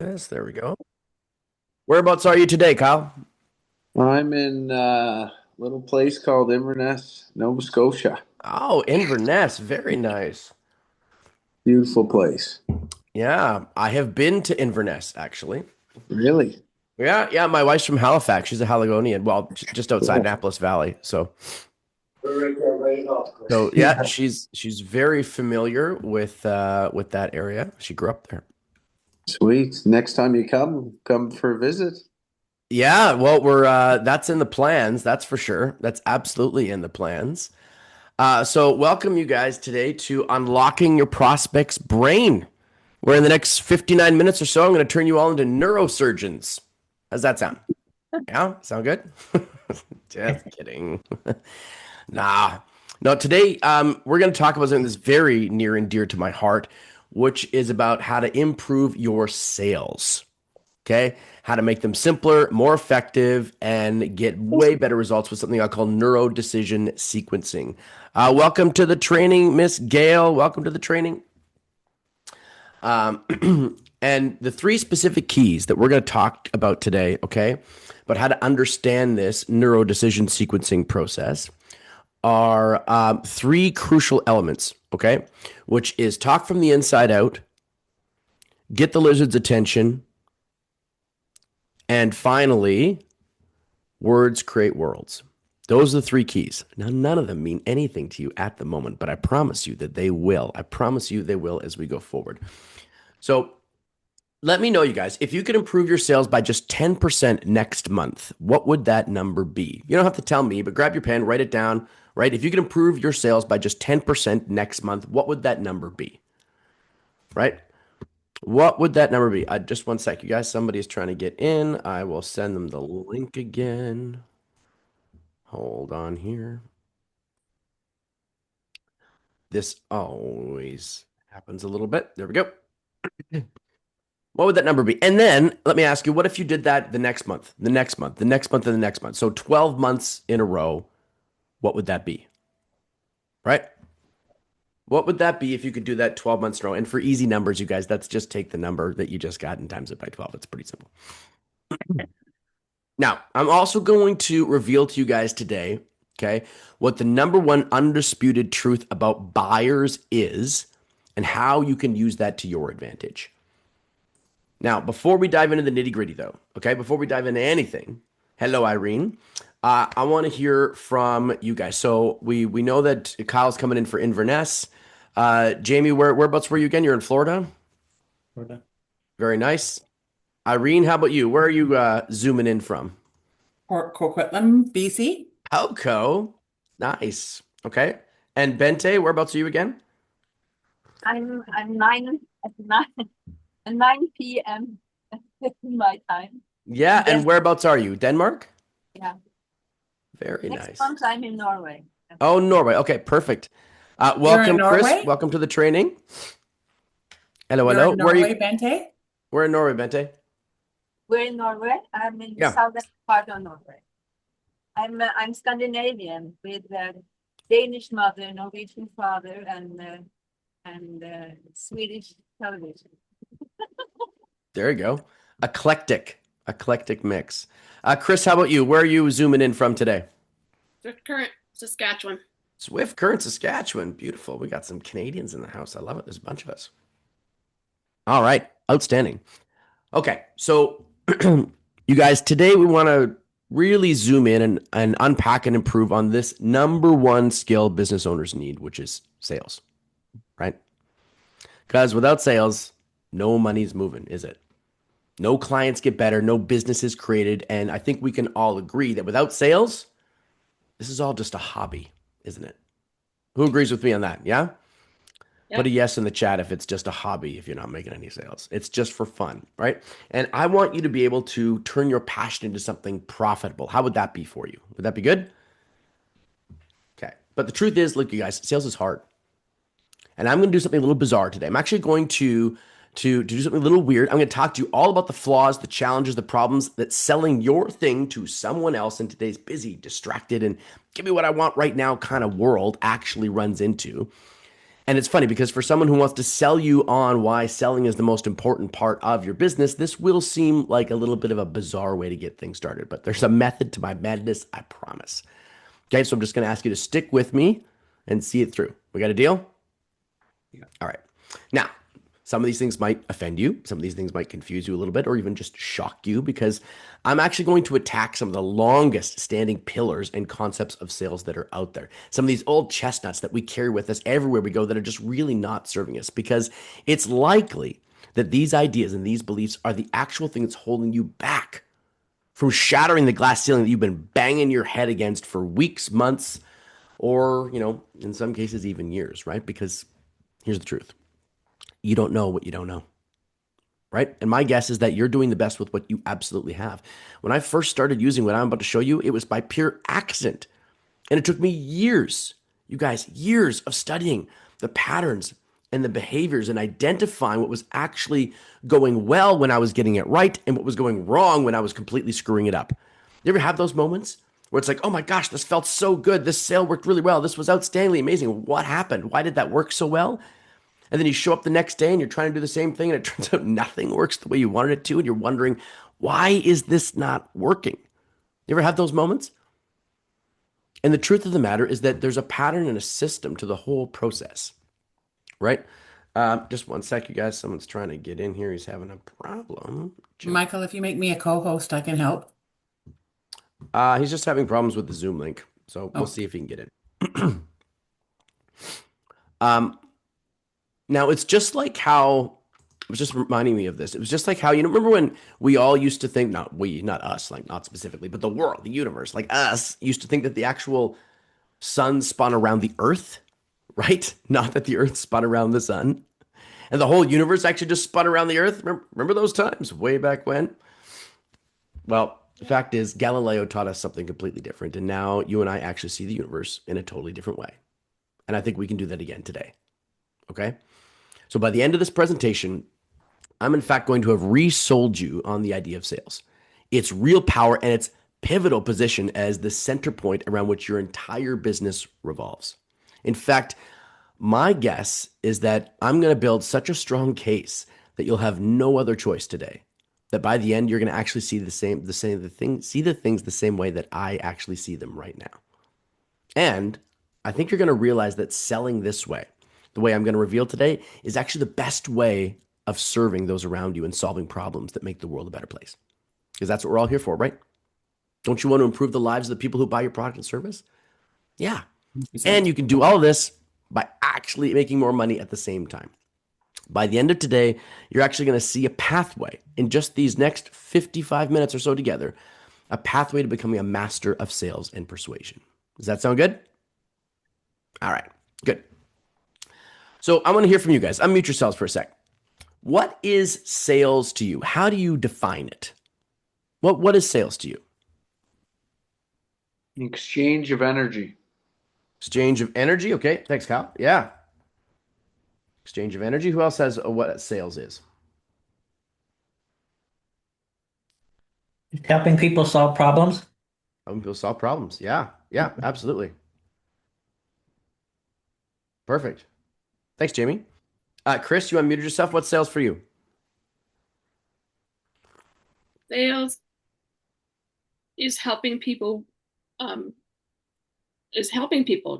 Yes, there we go. Whereabouts are you today, Kyle? I'm in a little place called Inverness, Nova Scotia. Oh, Inverness. Very nice. Beautiful place. Yeah, I have been to Inverness actually. Really? Yeah. My wife's from Halifax. She's a Haligonian. Well, just outside Cool. Annapolis Valley. So, We're right there, right off, so Chris. yeah, she's very familiar with that area. She grew up there. Sweet. Next time you come for a visit. Yeah, well, we're that's in the plans. That's for sure. That's absolutely in the plans. So welcome you guys today to Unlocking Your Prospect's Brain. Where in the next 59 minutes or so, I'm going to turn you all into neurosurgeons. How's that sound? Yeah, sound good? Just kidding. Nah. No, today we're going to talk about something that's very near and dear to my heart, which is about how to improve your sales. Okay. How to make them simpler, more effective, and get way better results with something I call neuro decision sequencing. Welcome to the training, Miss Gail. Welcome to the training. And the three specific keys that we're going to talk about today, okay, but how to understand this neuro decision sequencing process are three crucial elements, okay, which is talk from the inside out, get the lizard's attention, and finally, words create worlds. Those are the three keys. Now, none of them mean anything to you at the moment, but I promise you that they will. I promise you they will as we go forward. So, let me know, you guys, if you could improve your sales by just 10% next month, what would that number be? You don't have to tell me, but grab your pen, write it down, right? If you could improve your sales by just 10% next month, what would that number be? Right? What would that number be? Just one sec, you guys. Somebody's trying to get in. I will send them the link again. Hold on here. This always happens a little bit. There we go. What would that number be? And then let me ask you, what if you did that the next month, the next month, the next month, and the next month? So 12 months in a row, what would that be? Right? What would that be if you could do that 12 months in a row? And for easy numbers, you guys, that's just take the number that you just got and times it by 12. It's pretty simple. Now, I'm also going to reveal to you guys today, okay, what the number one undisputed truth about buyers is and how you can use that to your advantage. Now, before we dive into the nitty gritty, though, okay, before we dive into anything, hello, Irene. I want to hear from you guys. So we know that Kyle's coming in for Inverness. Jamie, whereabouts were you again? You're in Florida. Florida. Very nice. Irene, how about you? Where are you zooming in from? Port Coquitlam, BC. Helco. Nice. Okay. And Bente, whereabouts are you again? I'm nine at nine p.m. my time. Yeah. And And then whereabouts are you? Denmark? yeah, Very next nice. month I'm in Norway. Oh, Norway. Okay, perfect. You're in Welcome, Chris. Norway? Welcome to the training. Hello, You're hello. in Where are you? Norway, Bente? We're in Norway, Bente. We're in Norway. I'm in the Yeah. southern part of Norway. I'm Scandinavian with a Danish mother, Norwegian father, and Swedish television. There you go. Eclectic mix. Chris, how about you? Where are you zooming in from today? Current Saskatchewan. Swift Current, Saskatchewan. Beautiful. We got some Canadians in the house. I love it. There's a bunch of us. All right. Outstanding. Okay. So, you guys, today we want to really zoom in and unpack and improve on this number one skill business owners need, which is sales, right? Because without sales, no money's moving, is it? No clients get better, no business is created. And I think we can all agree that without sales, this is all just a hobby, isn't it? Who agrees with me on that? Yeah? Put a Yep. yes in the chat if it's just a hobby, if you're not making any sales. It's just for fun, right? And I want you to be able to turn your passion into something profitable. How would that be for you? Would that be good? Okay. But the truth is, look, you guys, sales is hard. And I'm going to do something a little bizarre today. I'm actually going to do something a little weird. I'm going to talk to you all about the flaws, the challenges, the problems that selling your thing to someone else in today's busy, distracted, and give me what I want right now kind of world actually runs into. And it's funny because for someone who wants to sell you on why selling is the most important part of your business, this will seem like a little bit of a bizarre way to get things started. But there's a method to my madness, I promise. Okay, so I'm just going to ask you to stick with me and see it through. We got a deal? Yeah. All right. Now, some of these things might offend you. Some of these things might confuse you a little bit or even just shock you because I'm actually going to attack some of the longest standing pillars and concepts of sales that are out there. Some of these old chestnuts that we carry with us everywhere we go that are just really not serving us because it's likely that these ideas and these beliefs are the actual thing that's holding you back from shattering the glass ceiling that you've been banging your head against for weeks, months, or, in some cases, even years, right? Because here's the truth. You don't know what you don't know, right? And my guess is that you're doing the best with what you absolutely have. When I first started using what I'm about to show you, it was by pure accident. And it took me years, you guys, years of studying the patterns and the behaviors and identifying what was actually going well when I was getting it right and what was going wrong when I was completely screwing it up. You ever have those moments where it's like, oh my gosh, this felt so good. This sale worked really well. This was outstandingly amazing. What happened? Why did that work so well? And then you show up the next day and you're trying to do the same thing and it turns out nothing works the way you wanted it to. And you're wondering, why is this not working? You ever have those moments? And the truth of the matter is that there's a pattern and a system to the whole process, right? Just one sec, you guys. Someone's trying to get in here. He's having a problem. Michael, if you make me a co-host, I can help. He's just having problems with the Zoom link. So we'll see if he can get in. Now, it's just like how, it was just reminding me of this. It was just like how, remember when we all used to think, not we, not us, like not specifically, but the world, the universe, like us, used to think that the actual sun spun around the earth, right? Not that the earth spun around the sun. And the whole universe actually just spun around the earth. Remember those times way back when? Well, the fact is, Galileo taught us something completely different. And now you and I actually see the universe in a totally different way. And I think we can do that again today. Okay? So by the end of this presentation, I'm in fact going to have resold you on the idea of sales, its real power and its pivotal position as the center point around which your entire business revolves. In fact, my guess is that I'm going to build such a strong case that you'll have no other choice today. That by the end, you're going to actually see the things the same way that I actually see them right now. And I think you're going to realize that selling this way, the way I'm going to reveal today, is actually the best way of serving those around you and solving problems that make the world a better place. Because that's what we're all here for, right? Don't you want to improve the lives of the people who buy your product and service? Yeah. And you can do all of this by actually making more money at the same time. By the end of today, you're actually going to see a pathway in just these next 55 minutes or so together, a pathway to becoming a master of sales and persuasion. Does that sound good? All right, good. So I want to hear from you guys. Unmute yourselves for a sec. What is sales to you? How do you define it? What is sales to you? Exchange of energy. Exchange of energy. Okay, thanks, Kyle. Yeah. Exchange of energy. Who else has what sales is? Helping people solve problems. Helping people solve problems. Yeah, absolutely. Perfect. Thanks, Jamie. Chris, you unmuted yourself. What's sales for you? Sales is helping people,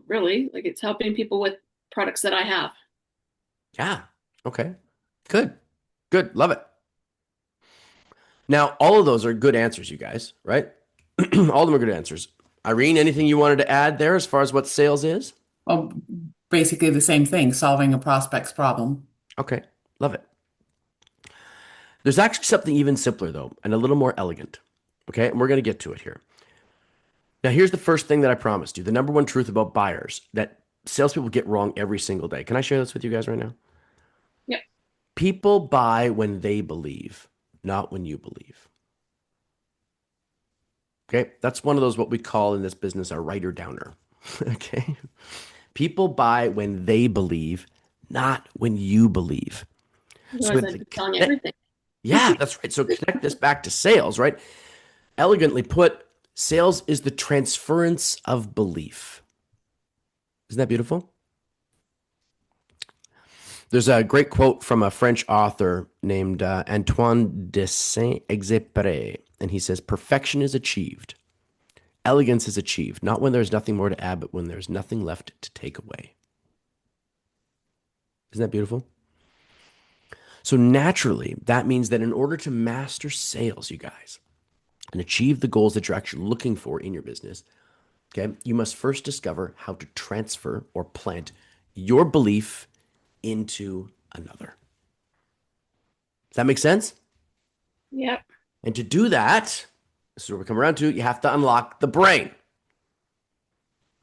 really. Like it's helping people with products that I have. Yeah. Okay. Good. Love it. Now, all of those are good answers, you guys, right? All of them are good answers. Irene, anything you wanted to add there as far as what sales is? Well, basically the same thing, solving a prospect's problem. Okay. Love it. There's actually something even simpler, though, and a little more elegant. Okay. And we're going to get to it here. Now, here's the first thing that I promised you, the number one truth about buyers that salespeople get wrong every single day. Can I share this with you guys right now? Yep. People buy when they believe, not when you believe. Okay. That's one of those, what we call in this business, a writer downer. Okay. People buy when they believe, not when you believe. Otherwise, I'd be selling everything. Yeah, that's right. So connect this back to sales, right? Elegantly put, sales is the transference of belief. Isn't that beautiful? There's a great quote from a French author named Antoine de Saint-Exupéry, and he says, "Perfection is achieved. Elegance is achieved, not when there's nothing more to add, but when there's nothing left to take away." Isn't that beautiful? So naturally, that means that in order to master sales, you guys, and achieve the goals that you're actually looking for in your business, okay, you must first discover how to transfer or plant your belief into another. Does that make sense? Yep. And to do that, this is where we come around to, you have to unlock the brain.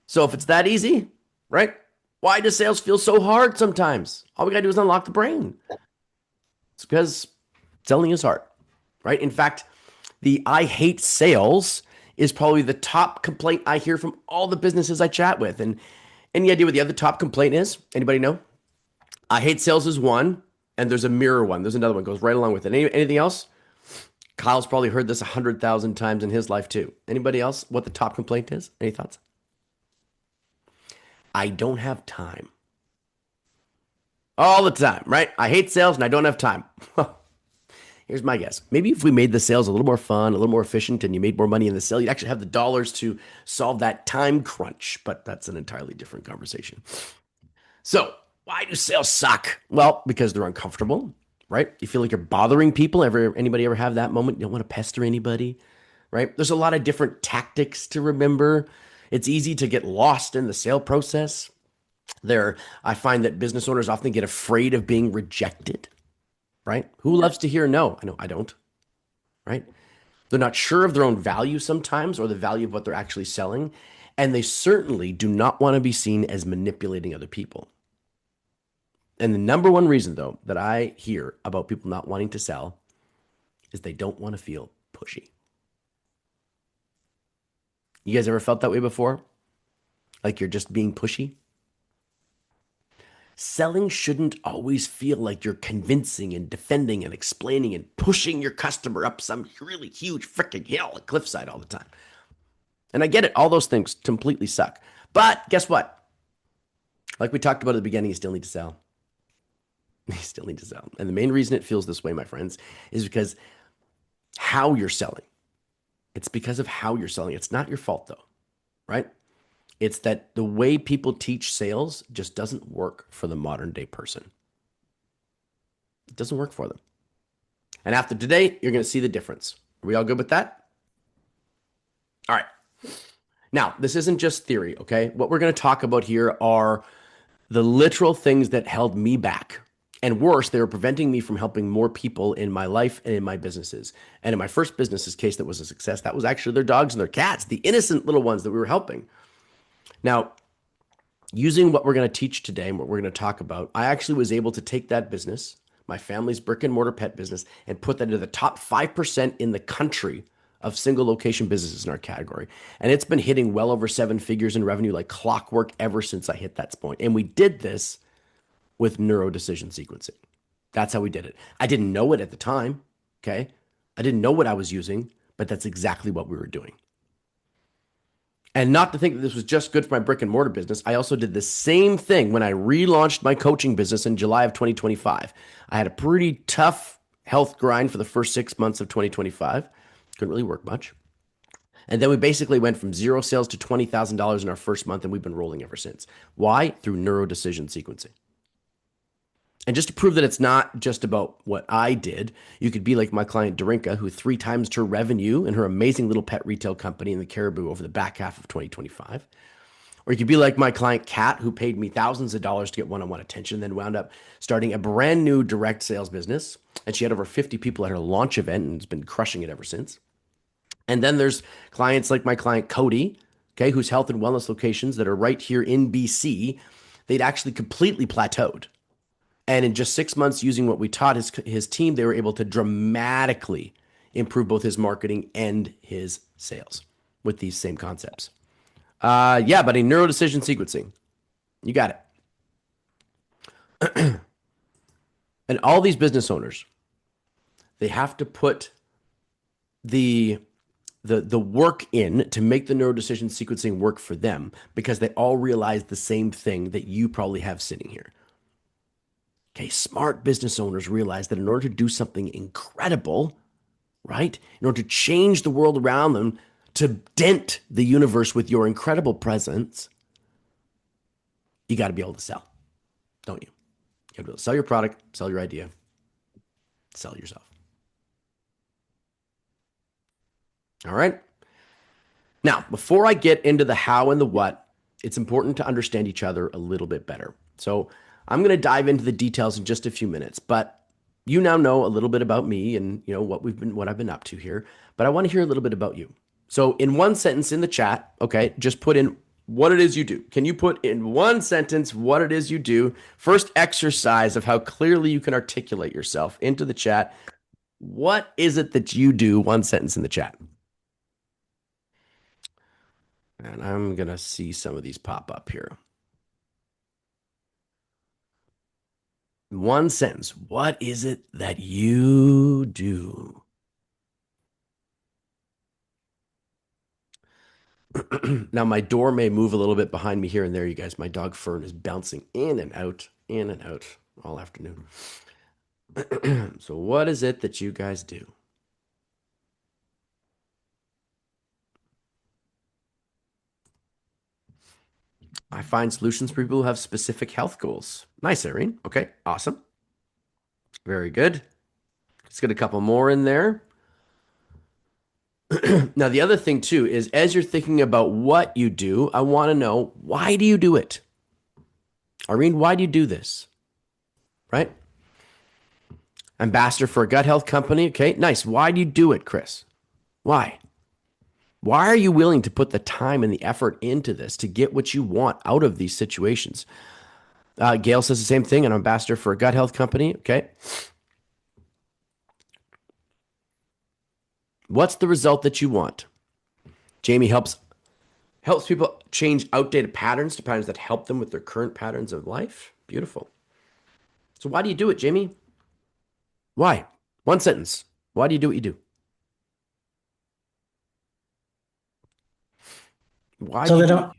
So if it's that easy, right? Why does sales feel so hard sometimes? All we got to do is unlock the brain. It's because selling is hard, right? In fact, the "I hate sales" is probably the top complaint I hear from all the businesses I chat with. And any idea what the other top complaint is? Anybody know? "I hate sales" is one, and there's a mirror one. There's another one goes right along with it. Anything else? Kyle's probably heard this 100,000 times in his life too. Anybody else? What the top complaint is? Any thoughts? "I don't have time." All the time, right? I hate sales and I don't have time. Here's my guess. Maybe if we made the sales a little more fun, a little more efficient, and you made more money in the sale, you'd actually have the dollars to solve that time crunch. But that's an entirely different conversation. So why do sales suck? Well, because they're uncomfortable, right? You feel like you're bothering people. Anybody ever have that moment? You don't want to pester anybody, right? There's a lot of different tactics to remember. It's easy to get lost in the sale process. I find that business owners often get afraid of being rejected, right? Who loves to hear no? I know I don't, right? They're not sure of their own value sometimes or the value of what they're actually selling. And they certainly do not want to be seen as manipulating other people. And the number one reason, though, that I hear about people not wanting to sell is they don't want to feel pushy. You guys ever felt that way before? Like you're just being pushy? Selling shouldn't always feel like you're convincing and defending and explaining and pushing your customer up some really huge freaking hill, a cliffside all the time. And I get it. All those things completely suck. But guess what? Like we talked about at the beginning, you still need to sell. You still need to sell. And the main reason it feels this way, my friends, is because how you're selling. It's because of how you're selling. It's not your fault, though, right? It's that the way people teach sales just doesn't work for the modern day person. It doesn't work for them. And after today, you're going to see the difference. Are we all good with that? All right. Now, this isn't just theory, okay? What we're going to talk about here are the literal things that held me back. And worse, they were preventing me from helping more people in my life and in my businesses. And in my first business's case that was a success, that was actually their dogs and their cats, the innocent little ones that we were helping. Now, using what we're going to teach today and what we're going to talk about, I actually was able to take that business, my family's brick and mortar pet business, and put that into the top 5% in the country of single location businesses in our category. And it's been hitting well over 7 figures in revenue like clockwork ever since I hit that point. And we did this with neuro decision sequencing. That's how we did it. I didn't know it at the time, okay? I didn't know what I was using, but that's exactly what we were doing. And not to think that this was just good for my brick and mortar business, I also did the same thing when I relaunched my coaching business in July of 2025. I had a pretty tough health grind for the first 6 months of 2025. Couldn't really work much. And then we basically went from 0 sales to $20,000 in our first month, and we've been rolling ever since. Why? Through neuro decision sequencing. And just to prove that it's not just about what I did, you could be like my client Dorinka, who 3 times her revenue in her amazing little pet retail company in the Caribou over the back half of 2025. Or you could be like my client Kat, who paid me thousands of dollars to get one-on-one attention, then wound up starting a brand new direct sales business. And she had over 50 people at her launch event and has been crushing it ever since. And then there's clients like my client Cody, okay, whose health and wellness locations that are right here in BC, they'd actually completely plateaued. And in just 6 months using what we taught his team, they were able to dramatically improve both his marketing and his sales with these same concepts. Yeah, but in neuro decision sequencing, you got it. And all these business owners, they have to put the work in to make the neuro decision sequencing work for them because they all realize the same thing that you probably have sitting here. Okay, smart business owners realize that in order to do something incredible, right? In order to change the world around them, to dent the universe with your incredible presence, you got to be able to sell, don't you? You got to be able to sell your product, sell your idea, sell yourself. All right. Now, before I get into the how and the what, it's important to understand each other a little bit better. So I'm going to dive into the details in just a few minutes, but you now know a little bit about me and what I've been up to here. But I want to hear a little bit about you. So in one sentence in the chat, okay, just put in what it is you do. Can you put in one sentence what it is you do? First exercise of how clearly you can articulate yourself into the chat. What is it that you do? One sentence in the chat. And I'm going to see some of these pop up here. One sentence. What is it that you do? Now, my door may move a little bit behind me here and there, you guys. My dog Fern is bouncing in and out all afternoon. So what is it that you guys do? I find solutions for people who have specific health goals. Nice, Irene. Okay, awesome. Very good. Let's get a couple more in there. Now, the other thing too is as you're thinking about what you do, I want to know, why do you do it? Irene, why do you do this? Right? Ambassador for a gut health company. Okay, nice. Why do you do it, Chris? Why? Why are you willing to put the time and the effort into this to get what you want out of these situations? Gail says the same thing, an ambassador for a gut health company. Okay. What's the result that you want? Jamie helps people change outdated patterns to patterns that help them with their current patterns of life. Beautiful. So why do you do it, Jamie? Why? One sentence. Why do you do what you do? Why So do you they do don't.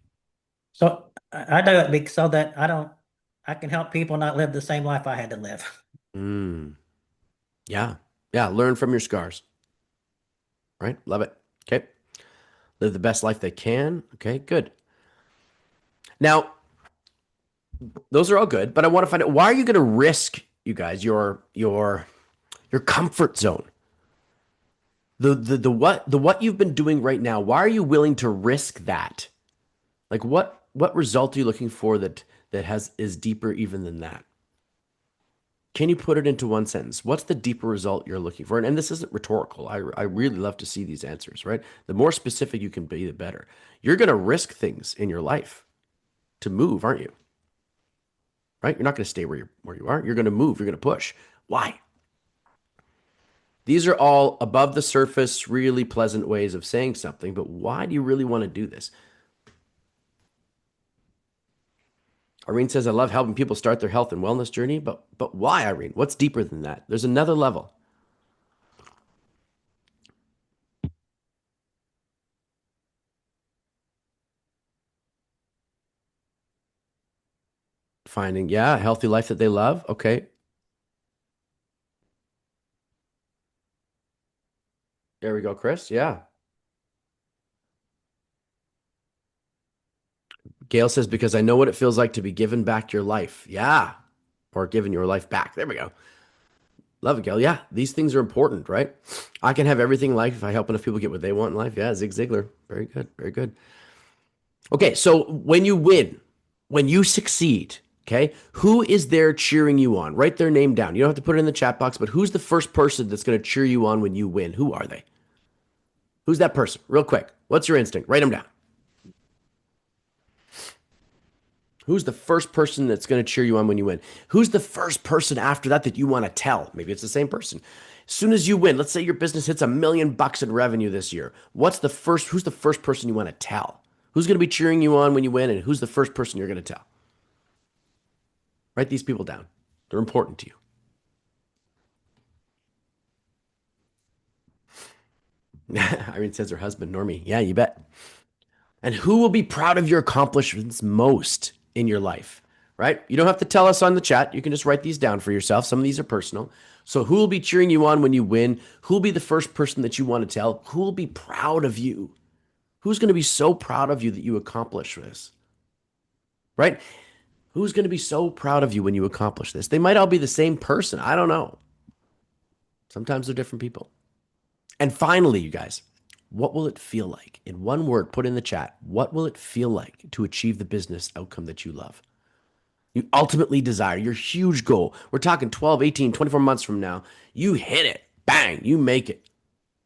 So I do it so that I can help people not live the same life I had to live. it? Yeah. Yeah. Learn from your scars. Right? Love it. Okay. Live the best life they can. Okay. Good. Now, those are all good, but I want to find out, why are you going to risk, you guys, your comfort zone? The what you've been doing right now, why are you willing to risk that? Like what result are you looking for that is deeper even than that? Can you put it into one sentence? What's the deeper result you're looking for? And this isn't rhetorical. I really love to see these answers, right? The more specific you can be, the better. You're going to risk things in your life to move, aren't you? Right? You're not going to stay where you are. You're going to move. You're going to push. Why? These are all above the surface, really pleasant ways of saying something, but why do you really want to do this? Irene says, I love helping people start their health and wellness journey, but why, Irene? What's deeper than that? There's another level. Finding, yeah, a healthy life that they love. Okay. There we go, Chris. Yeah. Gail says, because I know what it feels like to be given back your life. Yeah. Or given your life back. There we go. Love it, Gail. Yeah. These things are important, right? I can have everything in life if I help enough people get what they want in life. Yeah. Zig Ziglar. Very good. Very good. Okay. So when you win, when you succeed, okay, who is there cheering you on? Write their name down. You don't have to put it in the chat box, but who's the first person that's going to cheer you on when you win? Who are they? Who's that person? Real quick. What's your instinct? Write them down. Who's the first person that's going to cheer you on when you win? Who's the first person after that you want to tell? Maybe it's the same person. As soon as you win, let's say your business hits $1 million in revenue this year. Who's the first person you want to tell? Who's going to be cheering you on when you win, and who's the first person you're going to tell? Write these people down. They're important to you. Irene says her husband, Normie. Yeah, you bet. And who will be proud of your accomplishments most in your life, right? You don't have to tell us on the chat. You can just write these down for yourself. Some of these are personal. So who will be cheering you on when you win? Who will be the first person that you want to tell? Who will be proud of you? Who's going to be so proud of you that you accomplish this? Right? Who's going to be so proud of you when you accomplish this? They might all be the same person. I don't know. Sometimes they're different people. And finally, you guys, what will it feel like? In one word, put in the chat, what will it feel like to achieve the business outcome that you love? You ultimately desire, your huge goal. We're talking 12, 18, 24 months from now. You hit it. Bang. You make it.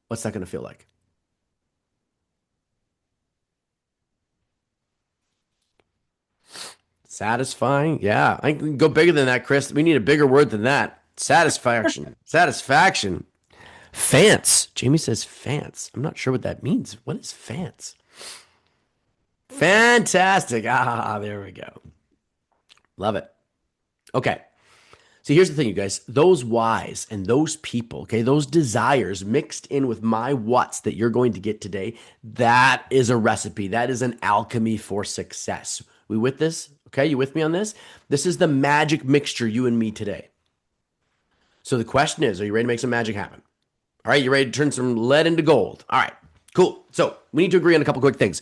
What's that going to feel like? Satisfying? Yeah. I can go bigger than that, Chris. We need a bigger word than that. Satisfaction. Satisfaction. Fance. Jamie says fance. I'm not sure what that means. What is fance? Fantastic. Ah, there we go. Love it. Okay. So here's the thing, you guys. Those whys and those people, okay, those desires mixed in with my whats that you're going to get today, that is a recipe. That is an alchemy for success. We with this? Okay, you with me on this? This is the magic mixture, you and me today. So the question is, are you ready to make some magic happen? All right, you ready to turn some lead into gold? All right, cool. So we need to agree on a couple quick things.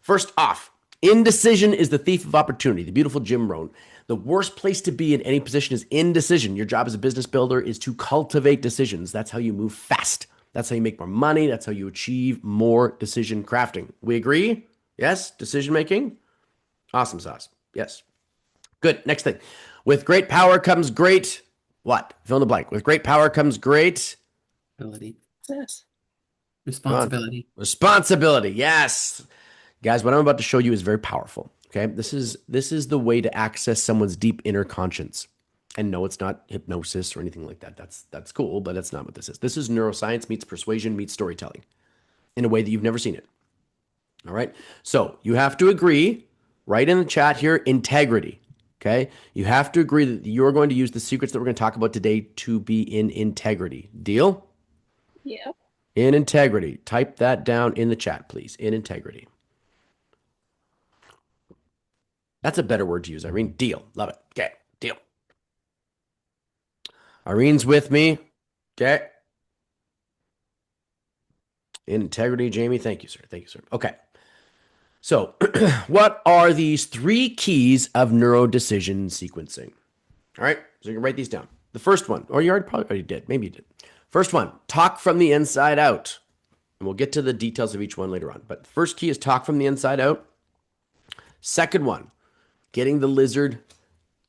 First off, indecision is the thief of opportunity. The beautiful Jim Rohn. The worst place to be in any position is indecision. Your job as a business builder is to cultivate decisions. That's how you move fast. That's how you make more money. That's how you achieve more decision crafting. We agree? Yes? Decision making? Awesome sauce. Yes. Good. Next thing. With great power comes great what? Fill in the blank. With great power comes great Ability. Yes. Responsibility. responsibility. Yes. Guys, what I'm about to show you is very powerful. Okay. This is the way to access someone's deep inner conscience. And no, it's not hypnosis or anything like that. That's cool, but that's not what this is. This is neuroscience meets persuasion meets storytelling in a way that you've never seen it. All right. So you have to agree, right in the chat here, integrity. Okay. You have to agree that you're going to use the secrets that we're going to talk about today to be in integrity. Deal? Yeah. In integrity. Type that down in the chat, please. In integrity. That's a better word to use, Irene. Deal. Love it. Okay. Deal. Irene's with me. Okay. In integrity, Jamie. Thank you, sir. Thank you, sir. Okay. So what are these 3 keys of neurodecision sequencing? All right. So you can write these down. The first one, or you probably already did. Maybe you did. First one, talk from the inside out. And we'll get to the details of each one later on. But the first key is talk from the inside out. Second one, getting the lizard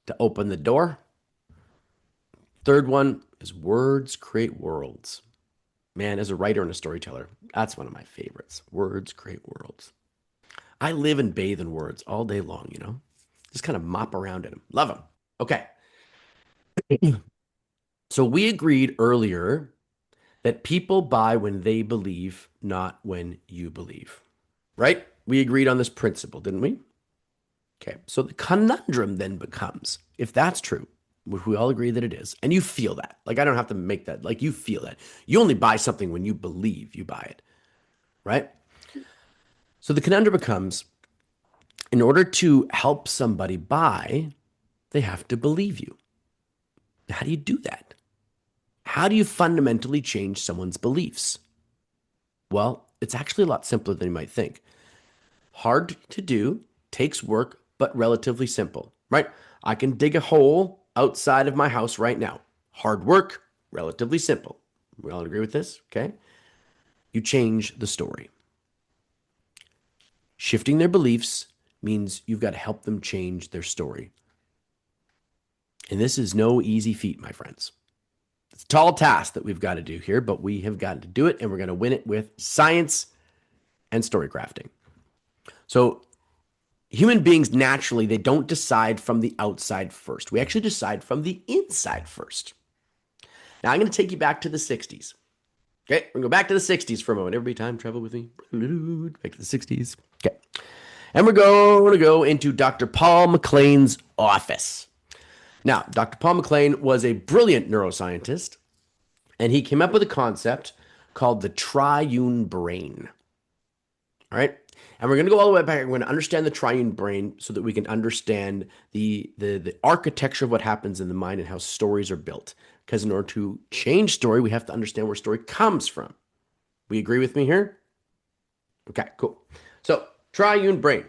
to open the door. Third one is words create worlds. Man, as a writer and a storyteller, that's one of my favorites. Words create worlds. I live and bathe in words all day long, you know? Just kind of mop around in them. Love them. Okay. So we agreed earlier that people buy when they believe, not when you believe. Right? We agreed on this principle, didn't we? Okay. So the conundrum then becomes, if that's true, which we all agree that it is, and you feel that, like I don't have to make that, like you feel that. You only buy something when you believe you buy it. Right? So the conundrum becomes, in order to help somebody buy, they have to believe you. How do you do that? How do you fundamentally change someone's beliefs? Well, it's actually a lot simpler than you might think. Hard to do, takes work, but relatively simple, right? I can dig a hole outside of my house right now. Hard work, relatively simple. We all agree with this, okay? You change the story. Shifting their beliefs means you've got to help them change their story. And this is no easy feat, my friends. It's a tall task that we've got to do here, but we have got to do it, and we're going to win it with science and story crafting. So human beings, naturally, they don't decide from the outside first. We actually decide from the inside first. Now, I'm going to take you back to the 60s. Okay, we're going to go back to the 60s for a moment. Everybody time travel with me. Back to the 60s. Okay. And we're going to go into Dr. Paul MacLean's office. Now, Dr. Paul MacLean was a brilliant neuroscientist, and he came up with a concept called the triune brain. All right? And we're going to go all the way back. We're going to understand the triune brain so that we can understand the architecture of what happens in the mind and how stories are built. Because in order to change story, we have to understand where story comes from. We agree with me here? Okay, cool. So triune brain.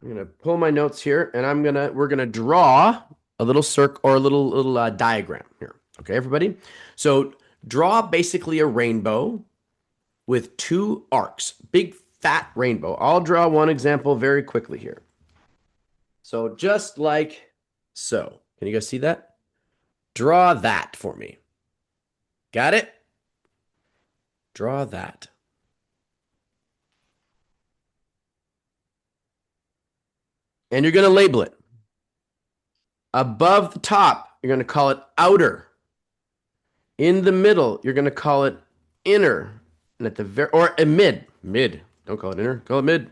I'm gonna pull my notes here, and we're gonna draw a little circle or a little diagram here. Okay, everybody. So draw basically a rainbow with two arcs, big fat rainbow. I'll draw one example very quickly here. So just like so. Can you guys see that? Draw that for me. Got it? Draw that. And you're going to label it. Above the top, you're going to call it outer. In the middle, you're going to call it inner. And at the mid. Don't call it inner, call it mid.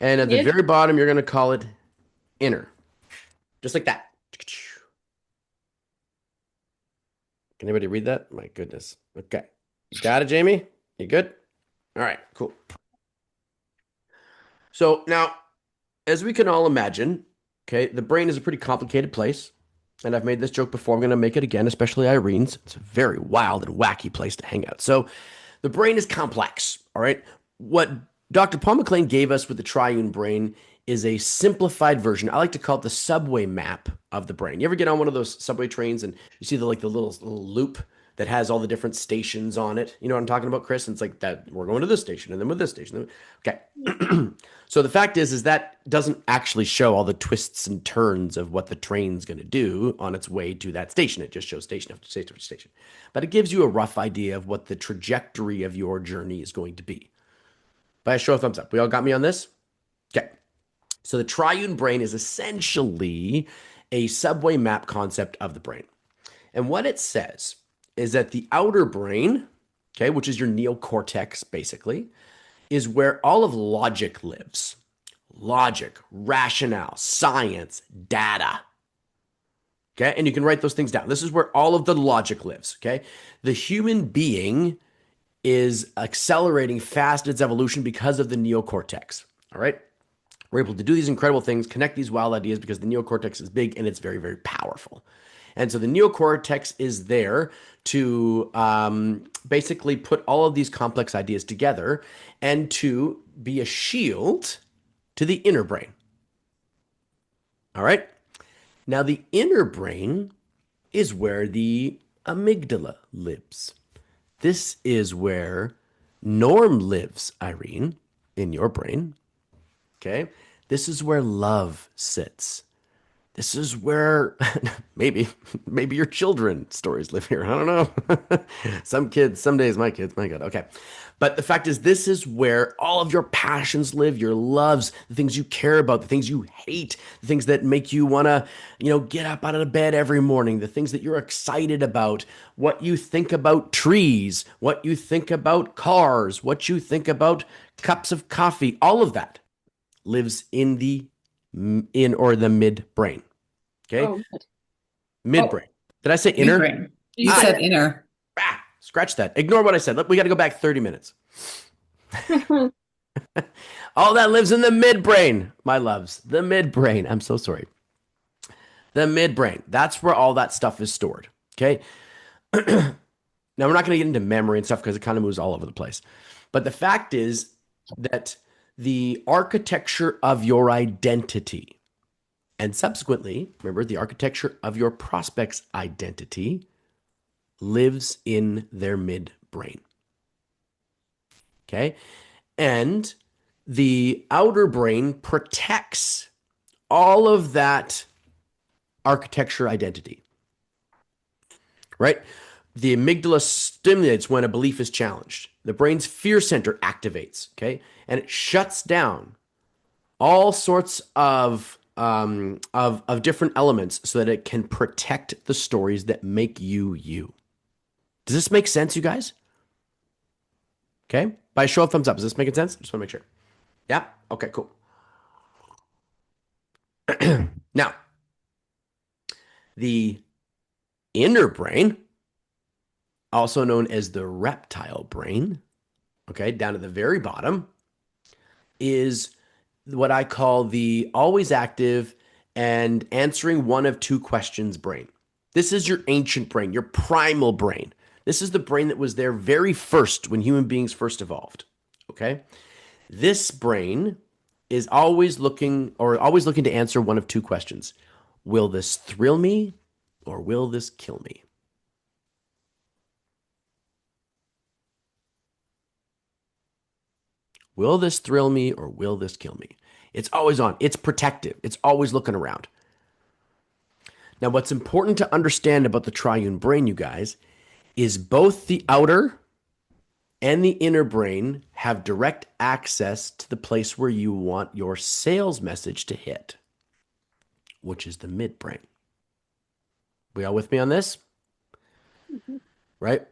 And at the very bottom, you're going to call it inner. Just like that. Can anybody read that? My goodness. Okay. You got it, Jamie? You good? All right, cool. So now, as we can all imagine, okay, the brain is a pretty complicated place. And I've made this joke before. I'm going to make it again, especially Irene's. It's a very wild and wacky place to hang out. So the brain is complex, all right? What Dr. Paul MacLean gave us with the triune brain is a simplified version. I like to call it the subway map of the brain. You ever get on one of those subway trains and you see the little loop that has all the different stations on it? You know what I'm talking about, Chris? And it's like that we're going to this station and then with this station. Okay. So the fact is that doesn't actually show all the twists and turns of what the train's going to do on its way to that station. It just shows station after station after station. But it gives you a rough idea of what the trajectory of your journey is going to be. By a show of thumbs up. We all got me on this? Okay. So the triune brain is essentially a subway map concept of the brain. And what it says is that the outer brain, okay, which is your neocortex basically, is where all of logic lives. Logic, rationale, science, data. Okay, and you can write those things down. This is where all of the logic lives, okay? The human being is accelerating fast its evolution because of the neocortex, all right? We're able to do these incredible things, connect these wild ideas because the neocortex is big and it's very, very powerful. And so the neocortex is there to basically put all of these complex ideas together and to be a shield to the inner brain. All right? Now, the inner brain is where the amygdala lives. This is where Norm lives, Irene, in your brain. Okay? This is where love sits. This is where maybe your children's stories live here. I don't know. Some kids, some days my kids, my God. Okay. But the fact is, this is where all of your passions live, your loves, the things you care about, the things you hate, the things that make you want to, get up out of bed every morning, the things that you're excited about, what you think about trees, what you think about cars, what you think about cups of coffee, all of that lives in the midbrain. Okay. Oh, Midbrain. Did I say inner? Midbrain. You You said- said inner. Scratch that. Ignore what I said. We got to go back 30 minutes. All that lives in the midbrain, my loves. The midbrain. I'm so sorry. The midbrain. That's where all that stuff is stored. Okay. Now, we're not going to get into memory and stuff because it kind of moves all over the place. But the fact is that the architecture of your identity, and subsequently, remember, the architecture of your prospect's identity lives in their midbrain. Okay? And the outer brain protects all of that architecture identity. Right? The amygdala stimulates when a belief is challenged. The brain's fear center activates, okay? And it shuts down all sorts of different elements so that it can protect the stories that make you you. Does this make sense, you guys? Okay. By a show of thumbs up. Is this making sense? Just want to make sure. Yeah? Okay, cool. Now, the inner brain, also known as the reptile brain, okay, down at the very bottom, is what I call the always active and answering one of two questions brain. This is your ancient brain, your primal brain. This is the brain that was there very first when human beings first evolved. Okay? This brain is always looking to answer one of two questions. Will this thrill me or will this kill me? Will this thrill me or will this kill me? It's always on. It's protective. It's always looking around. Now, what's important to understand about the triune brain, you guys, is both the outer and the inner brain have direct access to the place where you want your sales message to hit, which is the midbrain. We all with me on this? Right?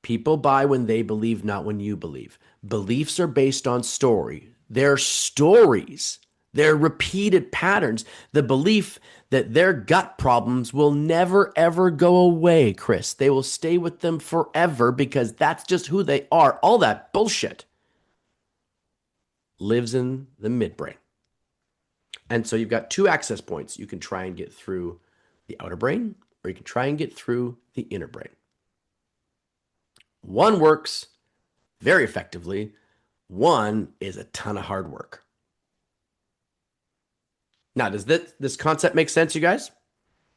People buy when they believe, not when you believe. Beliefs are based on story. They're stories. They're repeated patterns. The belief that their gut problems will never, ever go away, Chris. They will stay with them forever because that's just who they are. All that bullshit lives in the midbrain. And so you've got two access points. You can try and get through the outer brain, or you can try and get through the inner brain. One works very effectively. One is a ton of hard work. Now, does this concept make sense, you guys?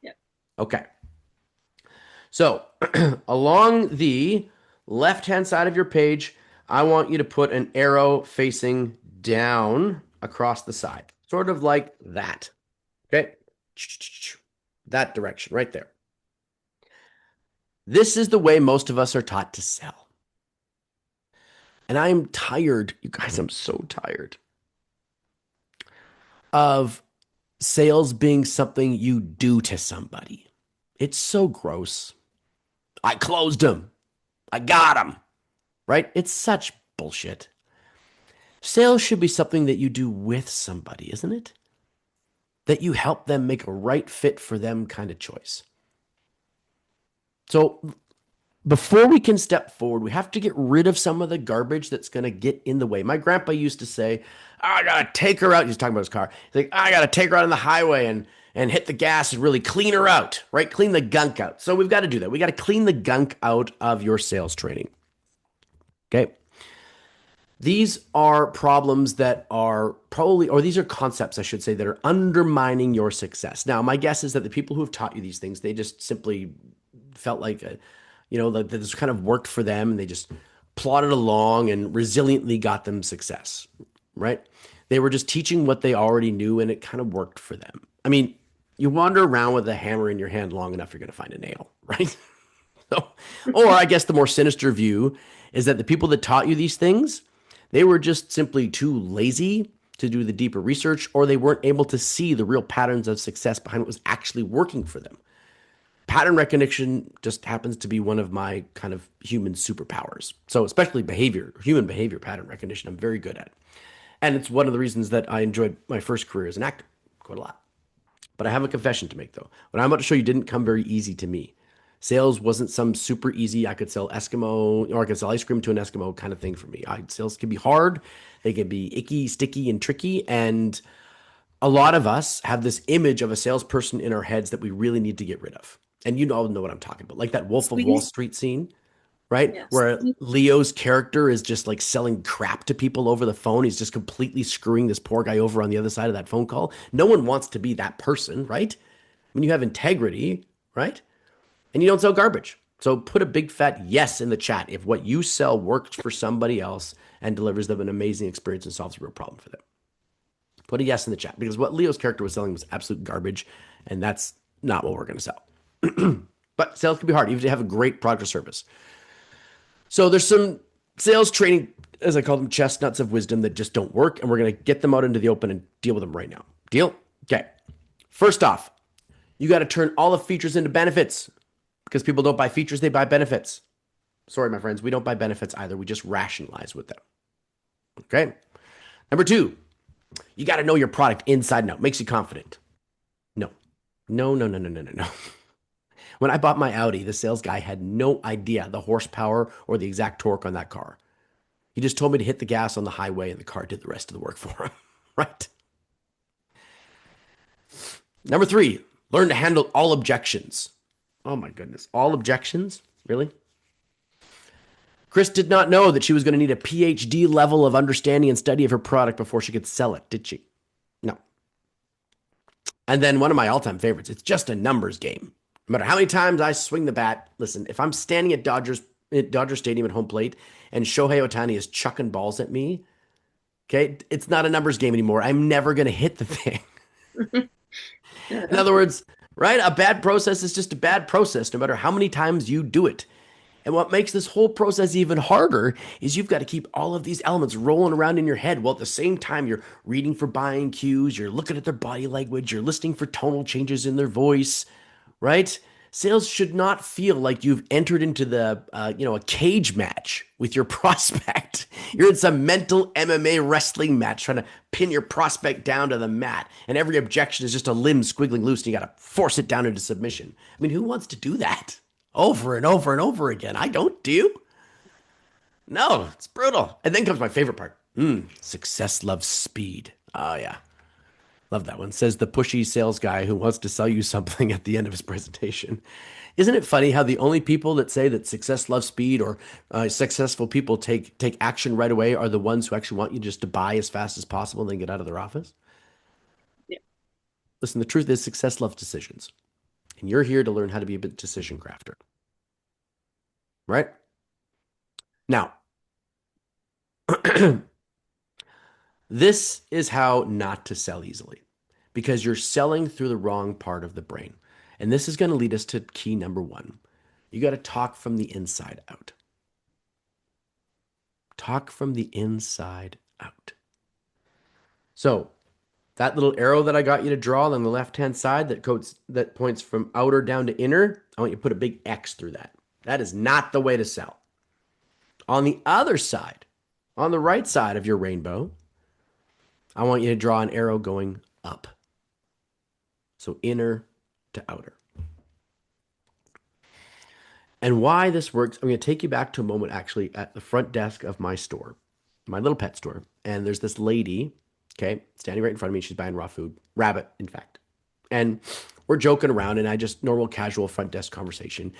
Yeah. Okay. So along the left-hand side of your page, I want you to put an arrow facing down across the side, sort of like that. Okay. That direction right there. This is the way most of us are taught to sell. And I'm tired, you guys, I'm so tired of sales being something you do to somebody. It's so gross. I closed him. I got him. Right? It's such bullshit. Sales should be something that you do with somebody, isn't it? That you help them make a right fit for them kind of choice. So before we can step forward, we have to get rid of some of the garbage that's going to get in the way. My grandpa used to say, I got to take her out. He's talking about his car. He's like, I got to take her out on the highway and hit the gas and really clean her out, right? Clean the gunk out. So we've got to do that. We got to clean the gunk out of your sales training. Okay. These are problems that are probably, or these are concepts, I should say, that are undermining your success. Now, my guess is that the people who have taught you these things, they just simply felt like, that this kind of worked for them and they just plodded along and resiliently got them success, right? They were just teaching what they already knew and it kind of worked for them. I mean, you wander around with a hammer in your hand long enough, you're going to find a nail, right? So, or I guess the more sinister view is that the people that taught you these things, they were just simply too lazy to do the deeper research, or they weren't able to see the real patterns of success behind what was actually working for them. Pattern recognition just happens to be one of my kind of human superpowers. So especially human behavior pattern recognition, I'm very good at. And it's one of the reasons that I enjoyed my first career as an actor quite a lot. But I have a confession to make, though. What I'm about to show you didn't come very easy to me. Sales wasn't some super easy, I could sell Eskimo, or I could sell ice cream to an Eskimo kind of thing for me. Sales can be hard. They can be icky, sticky, and tricky. And a lot of us have this image of a salesperson in our heads that we really need to get rid of. And you all know what I'm talking about. Like that Wolf of Wall Street scene, right? Yes. Where Leo's character is just like selling crap to people over the phone. He's just completely screwing this poor guy over on the other side of that phone call. No one wants to be that person, right? When you have integrity, right? And you don't sell garbage. So put a big fat yes in the chat if what you sell works for somebody else and delivers them an amazing experience and solves a real problem for them. Put a yes in the chat because what Leo's character was selling was absolute garbage, and that's not what we're going to sell. But sales can be hard, even if you have a great product or service. So there's some sales training, as I call them, chestnuts of wisdom that just don't work, and we're going to get them out into the open and deal with them right now. Deal? Okay. First off, you got to turn all the features into benefits because people don't buy features, they buy benefits. Sorry, my friends, we don't buy benefits either. We just rationalize with them. Okay. Number two, you got to know your product inside and out. Makes you confident. No. When I bought my Audi, the sales guy had no idea the horsepower or the exact torque on that car. He just told me to hit the gas on the highway and the car did the rest of the work for him, right? Number 3, learn to handle all objections. Oh my goodness, all objections? Really? Chris did not know that she was going to need a PhD level of understanding and study of her product before she could sell it, did she? No. And then one of my all-time favorites, it's just a numbers game. No matter how many times I swing the bat, listen, if I'm standing at Dodger Stadium at home plate and Shohei Ohtani is chucking balls at me, okay, it's not a numbers game anymore. I'm never going to hit the thing. In other words, right? A bad process is just a bad process, no matter how many times you do it. And what makes this whole process even harder is you've got to keep all of these elements rolling around in your head while at the same time you're reading for buying cues, you're looking at their body language, you're listening for tonal changes in their voice, right? Sales should not feel like you've entered into a cage match with your prospect. You're in some mental MMA wrestling match trying to pin your prospect down to the mat. And every objection is just a limb squiggling loose and you got to force it down into submission. I mean, who wants to do that? Over and over and over again. I don't, do you? No, it's brutal. And then comes my favorite part. Success loves speed. Oh, yeah. Love that one. Says the pushy sales guy who wants to sell you something at the end of his presentation. Isn't it funny how the only people that say that success loves speed or successful people take action right away are the ones who actually want you just to buy as fast as possible and then get out of their office? Yeah. Listen, the truth is success loves decisions. And you're here to learn how to be a decision crafter. Right? Now, this is how not to sell easily, because you're selling through the wrong part of the brain. And this is going to lead us to key number 1. You got to talk from the inside out. Talk from the inside out. So that little arrow that I got you to draw on the left-hand side that points from outer down to inner, I want you to put a big X through that. That is not the way to sell. On the other side, on the right side of your rainbow, I want you to draw an arrow going up. So inner to outer. And why this works, I'm going to take you back to a moment actually at the front desk of my store, my little pet store. And there's this lady, okay, standing right in front of me. She's buying raw food, rabbit, in fact. And we're joking around and I just normal casual front desk conversation.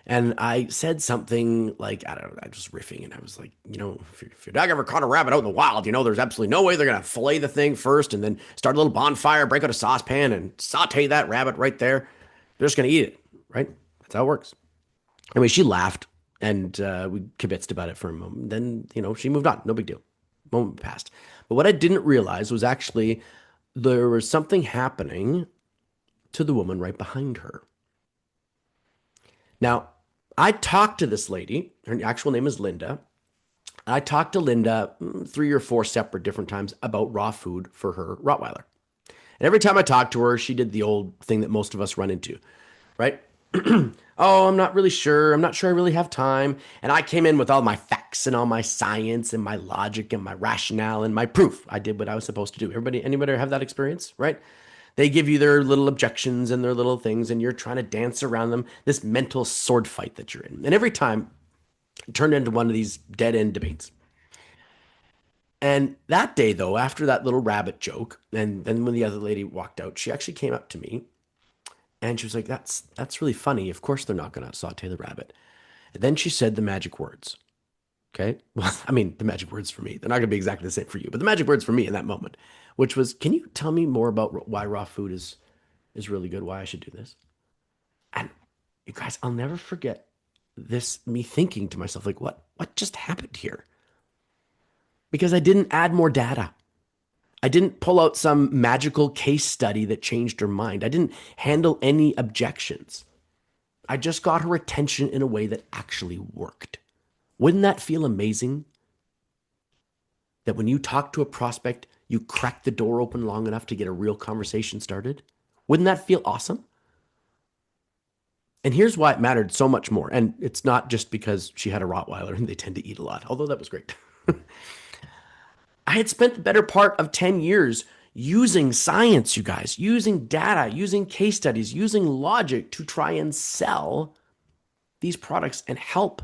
And I said something like, I don't know, I was just riffing and I was like, if your dog ever caught a rabbit out in the wild, there's absolutely no way they're going to fillet the thing first and then start a little bonfire, break out a saucepan and saute that rabbit right there. They're just going to eat it, right? That's how it works. Anyway, she laughed and we kibitzed about it for a moment. Then, she moved on. No big deal. Moment passed. But what I didn't realize was actually there was something happening to the woman right behind her. Now, I talked to this lady. Her actual name is Linda. I talked to Linda 3 or 4 separate different times about raw food for her Rottweiler. And every time I talked to her, she did the old thing that most of us run into, right? Oh, I'm not really sure. I'm not sure I really have time. And I came in with all my facts and all my science and my logic and my rationale and my proof. I did what I was supposed to do. Anybody have that experience, right? They give you their little objections and their little things, and you're trying to dance around them, this mental sword fight that you're in. And every time it turned into one of these dead-end debates. And that day, though, after that little rabbit joke, and then when the other lady walked out, she actually came up to me, and she was like, that's really funny. Of course they're not going to saute the rabbit. And then she said the magic words. Okay? Well, I mean, the magic words for me. They're not going to be exactly the same for you, but the magic words for me in that moment, which was, can you tell me more about why raw food is really good, why I should do this? And you guys, I'll never forget this, me thinking to myself, like, what just happened here? Because I didn't add more data. I didn't pull out some magical case study that changed her mind. I didn't handle any objections. I just got her attention in a way that actually worked. Wouldn't that feel amazing? That when you talk to a prospect, you crack the door open long enough to get a real conversation started? Wouldn't that feel awesome? And here's why it mattered so much more. And it's not just because she had a Rottweiler and they tend to eat a lot, although that was great. I had spent the better part of 10 years using science, you guys, using data, using case studies, using logic to try and sell these products and help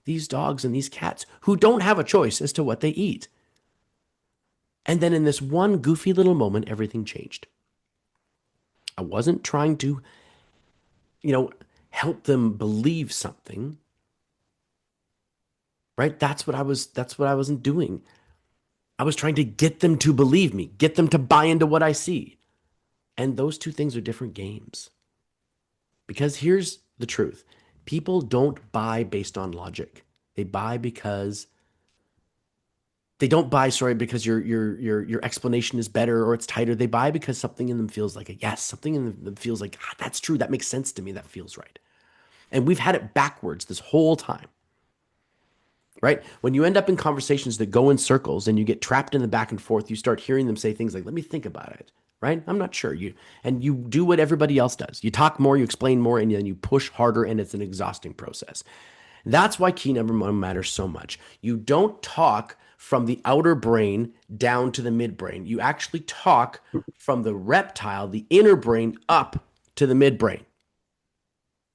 these dogs and these cats who don't have a choice as to what they eat. And then in this one goofy little moment, everything changed. I wasn't trying to, help them believe something, right? That's what I wasn't doing. I was trying to get them to believe me, get them to buy into what I see. And those two things are different games. Because here's the truth. People don't buy based on logic. They buy because they don't buy, because your explanation is better or it's tighter. They buy because something in them feels like a yes, something in them feels like, that's true. That makes sense to me. That feels right. And we've had it backwards this whole time, right? When you end up in conversations that go in circles and you get trapped in the back and forth, you start hearing them say things like, let me think about it, right? I'm not sure. You do what everybody else does. You talk more, you explain more, and then you push harder, and it's an exhausting process. That's why key number one matters so much. You don't talk from the outer brain down to the midbrain. You actually talk from the reptile, the inner brain, up to the midbrain.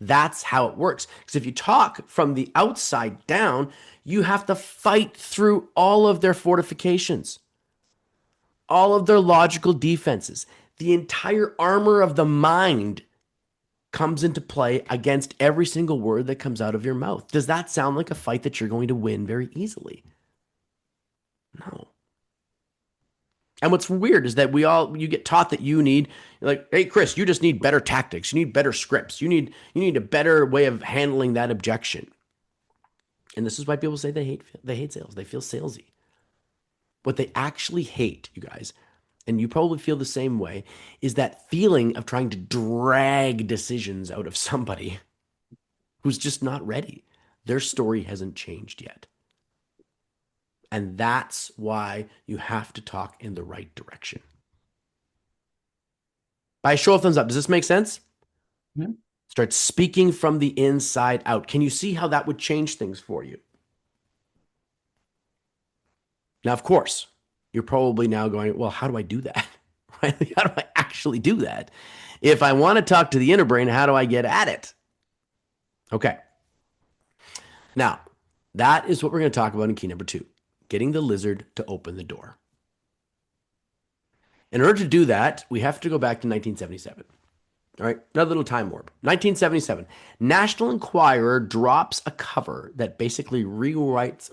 That's how it works. Because if you talk from the outside down, you have to fight through all of their fortifications, all of their logical defenses. The entire armor of the mind comes into play against every single word that comes out of your mouth. Does that sound like a fight that you're going to win very easily? No. And what's weird is that you get taught that you need, like, hey, Chris, you just need better tactics. You need better scripts. You need a better way of handling that objection. And this is why people say they hate sales. They feel salesy. What they actually hate, you guys, and you probably feel the same way, is that feeling of trying to drag decisions out of somebody who's just not ready. Their story hasn't changed yet. And that's why you have to talk in the right direction. By a show of thumbs up, does this make sense? Mm-hmm. Start speaking from the inside out. Can you see how that would change things for you? Now, of course, you're probably now going, well, how do I do that? Right? How do I actually do that? If I want to talk to the inner brain, how do I get at it? Okay. Now, that is what we're going to talk about in key number 2, getting the lizard to open the door. In order to do that, we have to go back to 1977. All right, another little time warp. 1977, National Enquirer drops a cover that basically rewires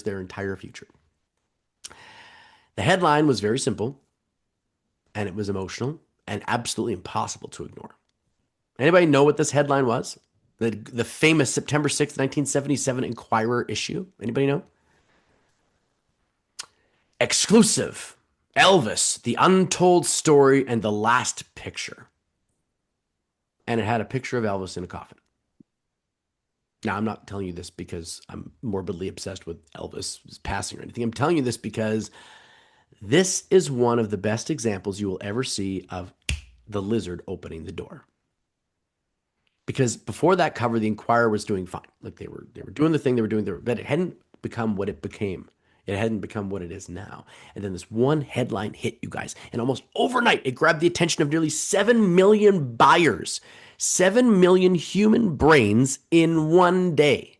their entire future. The headline was very simple, and it was emotional and absolutely impossible to ignore. Anybody know what this headline was? The famous September 6th, 1977 Enquirer issue? Anybody know? Exclusive. Elvis, the untold story and the last picture. And it had a picture of Elvis in a coffin. Now, I'm not telling you this because I'm morbidly obsessed with Elvis' passing or anything. I'm telling you this because this is one of the best examples you will ever see of the lizard opening the door. Because before that cover, the Enquirer was doing fine. Like they were doing the thing they were doing, but it hadn't become what it became. It hadn't become what it is now. And then this one headline hit, you guys. And almost overnight, it grabbed the attention of nearly 7 million buyers. 7 million human brains in one day.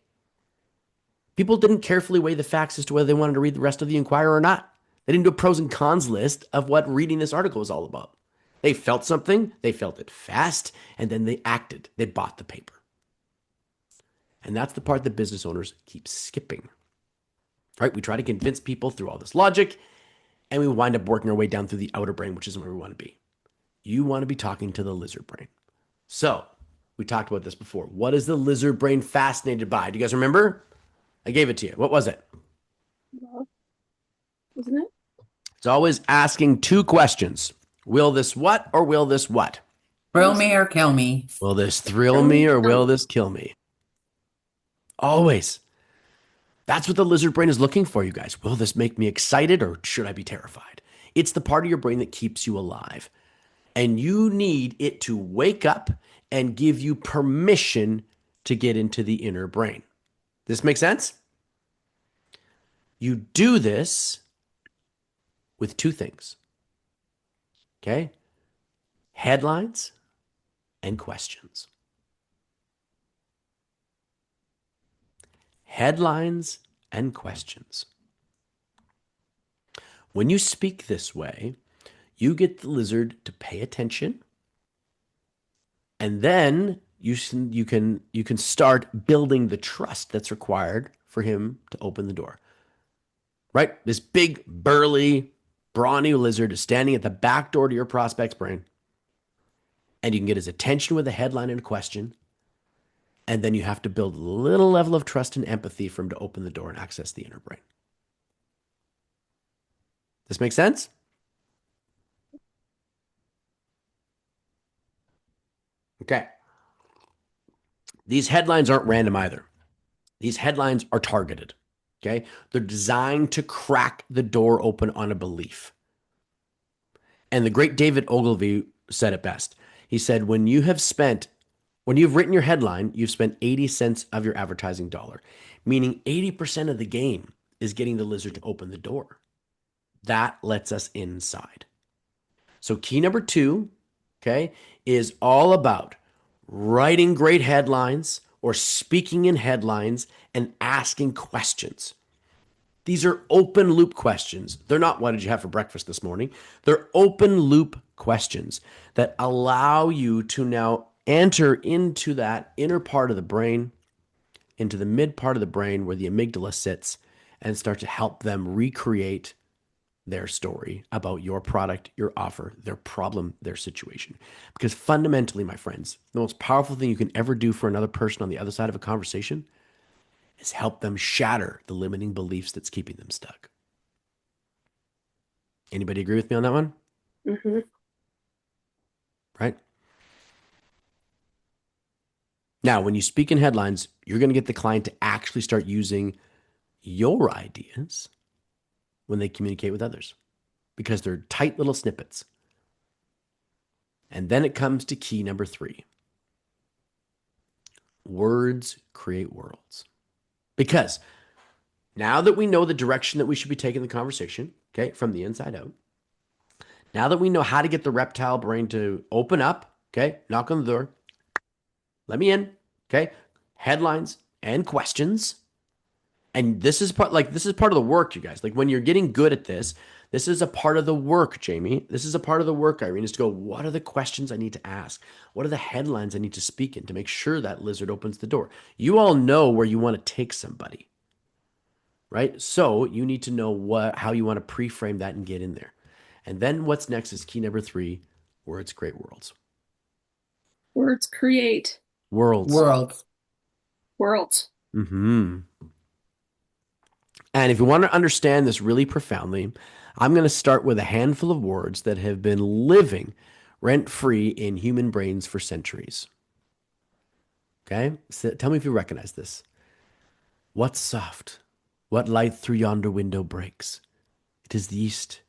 People didn't carefully weigh the facts as to whether they wanted to read the rest of the Enquirer or not. They didn't do a pros and cons list of what reading this article was all about. They felt something, they felt it fast, and then they acted. They bought the paper. And that's the part that business owners keep skipping. Right? We try to convince people through all this logic, and we wind up working our way down through the outer brain, which isn't where we want to be. You want to be talking to the lizard brain. So, we talked about this before. What is the lizard brain fascinated by? Do you guys remember? I gave it to you. What was it? Love, wasn't it? It's always asking 2 questions. Will this what or will this what? Thrill me or kill me. Will this thrill me or will this kill me? Always. That's what the lizard brain is looking for, you guys. Will this make me excited or should I be terrified? It's the part of your brain that keeps you alive. And you need it to wake up and give you permission to get into the inner brain. This make sense? You do this with 2 things. Okay? Headlines and questions. headlines and questions. When you speak this way, you get the lizard to pay attention, and then you can start building the trust that's required for him to open the door. Right? This big, burly, brawny lizard is standing at the back door to your prospect's brain, and you can get his attention with a headline and a question, and then you have to build a little level of trust and empathy for him to open the door and access the inner brain. This make sense? Okay. These headlines aren't random either. These headlines are targeted. Okay. They're designed to crack the door open on a belief. And the great David Ogilvy said it best. He said, when you've written your headline, you've spent 80 cents of your advertising dollar, meaning 80% of the game is getting the lizard to open the door. That lets us inside. So key number 2, okay, is all about writing great headlines or speaking in headlines and asking questions. These are open loop questions. They're not, what did you have for breakfast this morning? They're open loop questions that allow you to now enter into that inner part of the brain, into the mid part of the brain where the amygdala sits, and start to help them recreate their story about your product, your offer, their problem, their situation. Because fundamentally, my friends, the most powerful thing you can ever do for another person on the other side of a conversation is help them shatter the limiting beliefs that's keeping them stuck. Anybody agree with me on that one? Mm-hmm. Right? Now, when you speak in headlines, you're going to get the client to actually start using your ideas when they communicate with others because they're tight little snippets. And then it comes to key number 3. Words create worlds. Because now that we know the direction that we should be taking the conversation, okay, from the inside out, now that we know how to get the reptile brain to open up, okay, knock on the door, let me in, okay, headlines and questions. And this is part of the work, you guys. Like when you're getting good at this, this is a part of the work, Jamie. This is a part of the work, Irene, is to go, what are the questions I need to ask? What are the headlines I need to speak in to make sure that lizard opens the door? You all know where you want to take somebody, right? So you need to know how you want to pre-frame that and get in there. And then what's next is key number 3, words create worlds. Words create Worlds. Worlds. worlds. Mm-hmm. And if you want to understand this really profoundly, I'm going to start with a handful of words that have been living rent-free in human brains for centuries. Okay? So tell me if you recognize this. What's soft? What light through yonder window breaks? It is the east,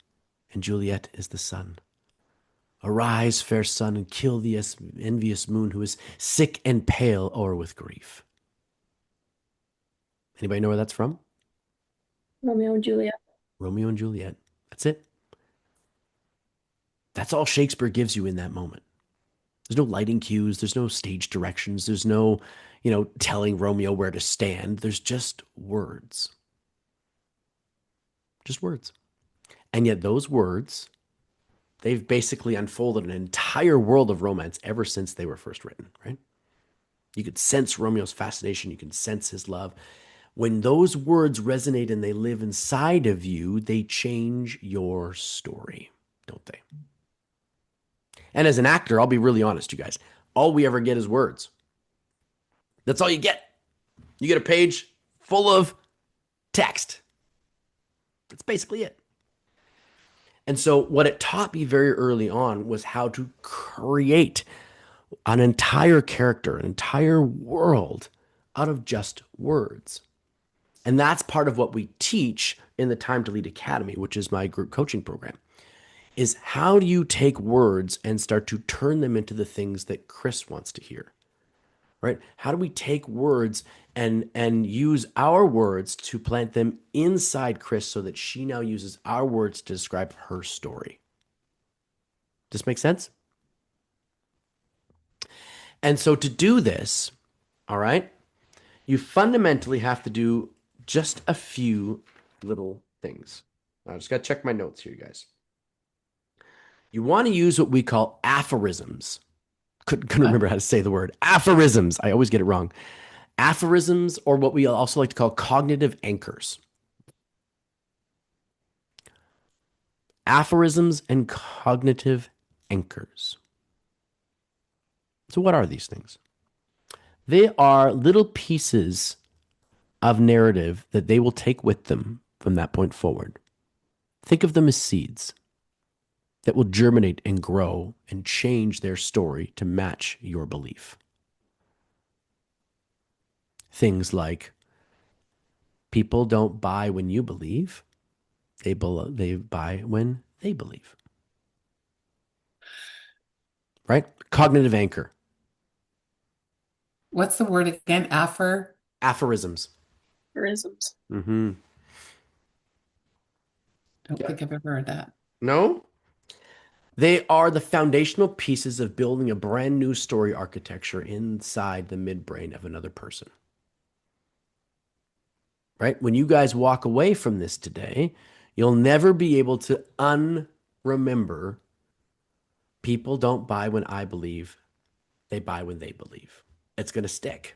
and Juliet is the sun. Arise, fair sun, and kill the envious moon who is sick and pale o'er with grief. Anybody know where that's from? Romeo and Juliet. Romeo and Juliet. That's it. That's all Shakespeare gives you in that moment. There's no lighting cues. There's no stage directions. There's no, telling Romeo where to stand. There's just words. Just words. And yet those words, they've basically unfolded an entire world of romance ever since they were first written, right? You could sense Romeo's fascination. You can sense his love. When those words resonate and they live inside of you, they change your story, don't they? And as an actor, I'll be really honest, you guys. All we ever get is words. That's all you get. You get a page full of text. That's basically it. And so what it taught me very early on was how to create an entire character, an entire world out of just words. And that's part of what we teach in the Time to Lead Academy, which is my group coaching program, is how do you take words and start to turn them into the things that Chris wants to hear, right? How do we take words and use our words to plant them inside Chris so that she now uses our words to describe her story? Does this make sense? And so to do this, all right, you fundamentally have to do just a few little things. I just got to check my notes here, you guys. You want to use what we call aphorisms. Couldn't remember how to say the word. Aphorisms. I always get it wrong. Aphorisms, or what we also like to call cognitive anchors. Aphorisms and cognitive anchors. So what are these things? They are little pieces of narrative that they will take with them from that point forward. Think of them as seeds that will germinate and grow and change their story to match your belief. Things like people don't buy when you believe, they buy when they believe. Right? Cognitive anchor. What's the word again? Aphorisms. Aphorisms. Don't think I've ever heard that. No? They are the foundational pieces of building a brand new story architecture inside the midbrain of another person. Right? When you guys walk away from this today, you'll never be able to unremember people don't buy when I believe, they buy when they believe. It's going to stick.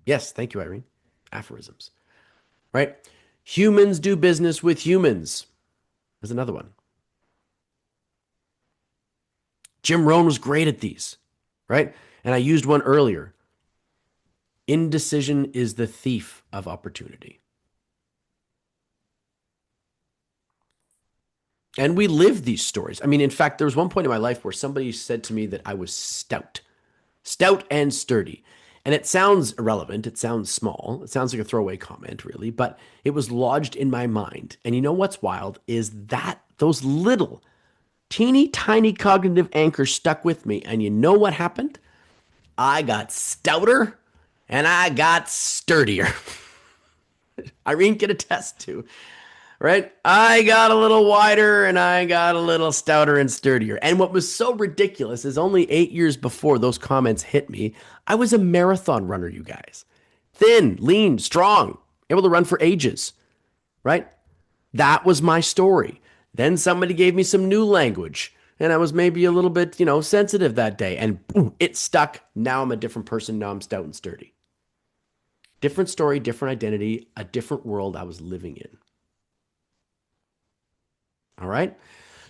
Yes, thank you, Irene. Aphorisms. Right? Humans do business with humans. There's another one. Jim Rohn was great at these, right? And I used one earlier. Indecision is the thief of opportunity. And we live these stories. I mean, in fact, there was one point in my life where somebody said to me that I was stout and sturdy. And it sounds irrelevant. It sounds small. It sounds like a throwaway comment, really, but it was lodged in my mind. And you know what's wild is that those little teeny tiny cognitive anchors stuck with me. And you know what happened? I got stouter and I got sturdier. Irene can attest to, right? I got a little wider and I got a little stouter and sturdier. And what was so ridiculous is only 8 years before those comments hit me, I was a marathon runner, you guys. Thin, lean, strong, able to run for ages, right? That was my story. Then somebody gave me some new language and I was maybe a little bit, sensitive that day and boom, it stuck. Now I'm a different person. Now I'm stout and sturdy. Different story, different identity, a different world I was living in. All right.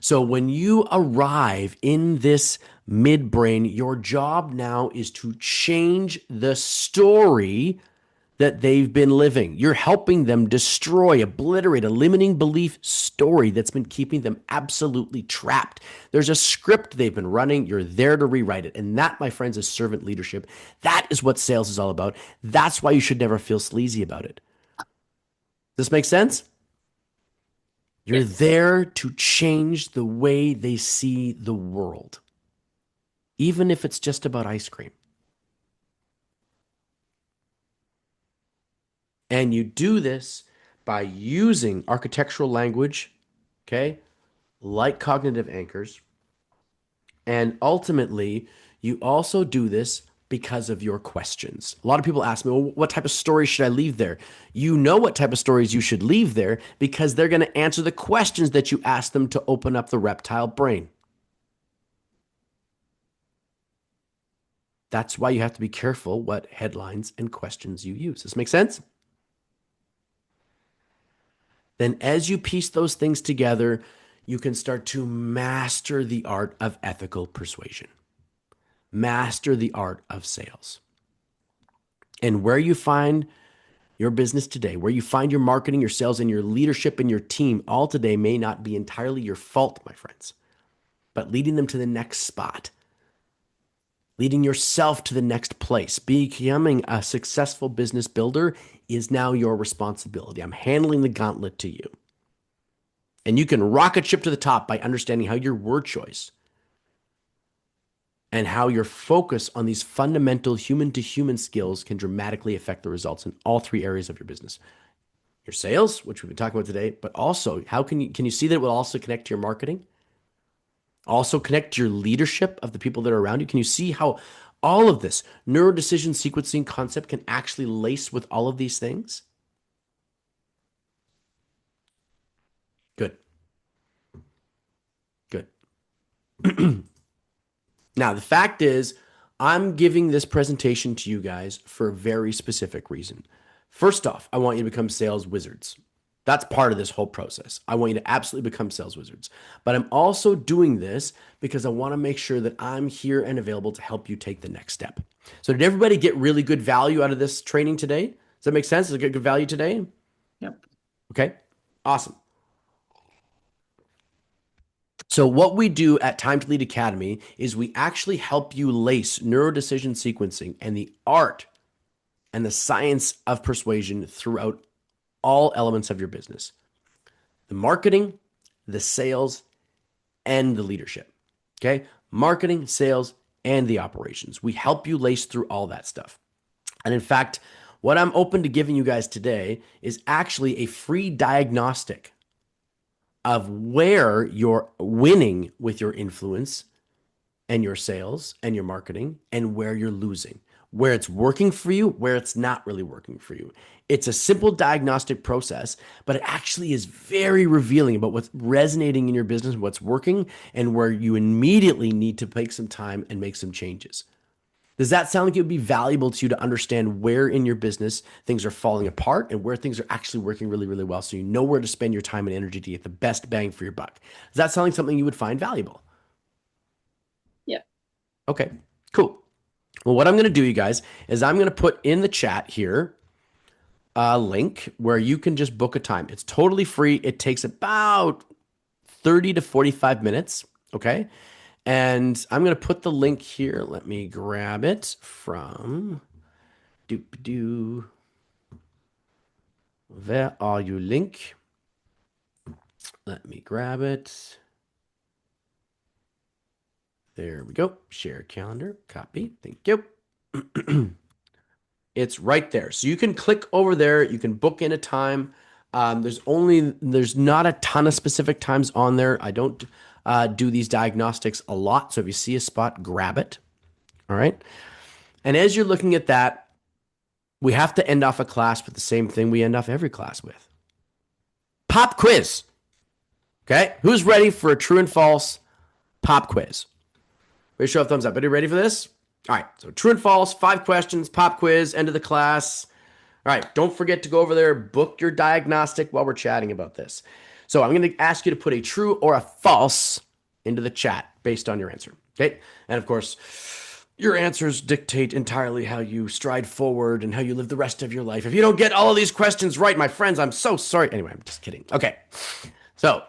So when you arrive in this midbrain, your job now is to change the story that they've been living. You're helping them destroy, obliterate a limiting belief story that's been keeping them absolutely trapped. There's a script they've been running. You're there to rewrite it. And that, my friends, is servant leadership. That is what sales is all about. That's why you should never feel sleazy about it. Does this make sense? You're there to change the way they see the world, even if it's just about ice cream. And you do this by using architectural language, okay, like cognitive anchors. And ultimately, you also do this because of your questions. A lot of people ask me, well, what type of stories should I leave there? You know what type of stories you should leave there because they're going to answer the questions that you ask them to open up the reptile brain. That's why you have to be careful what headlines and questions you use. Does this make sense? Then as you piece those things together, you can start to master the art of ethical persuasion. Master the art of sales. And where you find your business today, where you find your marketing, your sales, and your leadership and your team all today may not be entirely your fault, my friends, but leading them to the next spot, leading yourself to the next place, becoming a successful business builder is now your responsibility. I'm handling the gauntlet to you. And you can rocket ship to the top by understanding how your word choice and how your focus on these fundamental human-to-human skills can dramatically affect the results in all three areas of your business. Your sales, which we've been talking about today, but also how can you see that it will also connect to your marketing? Also connect to your leadership of the people that are around you. Can you see how all of this neuro decision sequencing concept can actually lace with all of these things? Good. Good. Now, the fact is, I'm giving this presentation to you guys for a very specific reason. First off, I want you to become sales wizards. That's part of this whole process. I want you to absolutely become sales wizards. But I'm also doing this because I want to make sure that I'm here and available to help you take the next step. So did everybody get really good value out of this training today? Does that make sense? Does it get good value today? Yep. Okay, awesome. So what we do at Time to Lead Academy is we actually help you lace neurodecision sequencing and the art and the science of persuasion throughout all elements of your business. The marketing, the sales, and the leadership. Okay? Marketing, sales, and the operations. We help you lace through all that stuff. And in fact, what I'm open to giving you guys today is actually a free diagnostic of where you're winning with your influence and your sales and your marketing and where you're losing, where it's working for you, where it's not really working for you. It's a simple diagnostic process, but it actually is very revealing about what's resonating in your business, what's working, and where you immediately need to take some time and make some changes. Does that sound like it would be valuable to you to understand where in your business things are falling apart and where things are actually working really, really well, so you know where to spend your time and energy to get the best bang for your buck? Does that sound like something you would find valuable? Yep. Okay, cool. Well, what I'm going to do, you guys, is I'm going to put in the chat here a link where you can just book a time. It's totally free. It takes about 30 to 45 minutes, okay? And I'm going to put the link here. Let me grab it from doop-doo. Where are you, link? Let me grab it. There we go. Share calendar. Copy. Thank you. It's right there. So you can click over there. You can book in a time. There's not a ton of specific times on there. I don't do these diagnostics a lot. So if you see a spot, grab it. All right. And as you're looking at that, we have to end off a class with the same thing we end off every class with. Pop quiz. Okay. Who's ready for a true and false pop quiz? Raise your thumbs up. Are you ready for this? All right. So true and false, 5 questions, pop quiz, end of the class. All right. Don't forget to go over there, book your diagnostic while we're chatting about this. So I'm going to ask you to put a true or a false into the chat based on your answer. Okay. And of course, your answers dictate entirely how you stride forward and how you live the rest of your life. If you don't get all of these questions right, my friends, I'm so sorry. Anyway, I'm just kidding. Okay. So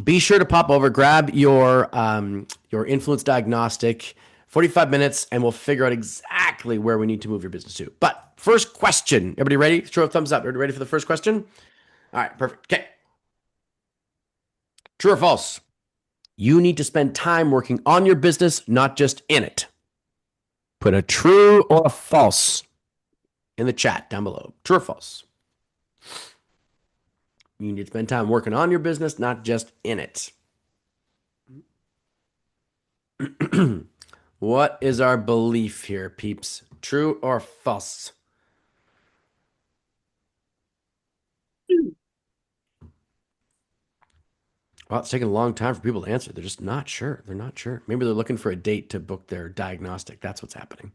be sure to pop over, grab your Influence Diagnostic, 45 minutes, and we'll figure out exactly where we need to move your business to. But first question, everybody ready? Throw a thumbs up. Everybody ready for the first question? All right, perfect. Okay. True or false? You need to spend time working on your business, not just in it. Put a true or a false in the chat down below. True or false? You need to spend time working on your business, not just in it. What is our belief here, peeps? True or false? Well, it's taking a long time for people to answer. They're just not sure. They're not sure. Maybe they're looking for a date to book their diagnostic. That's what's happening.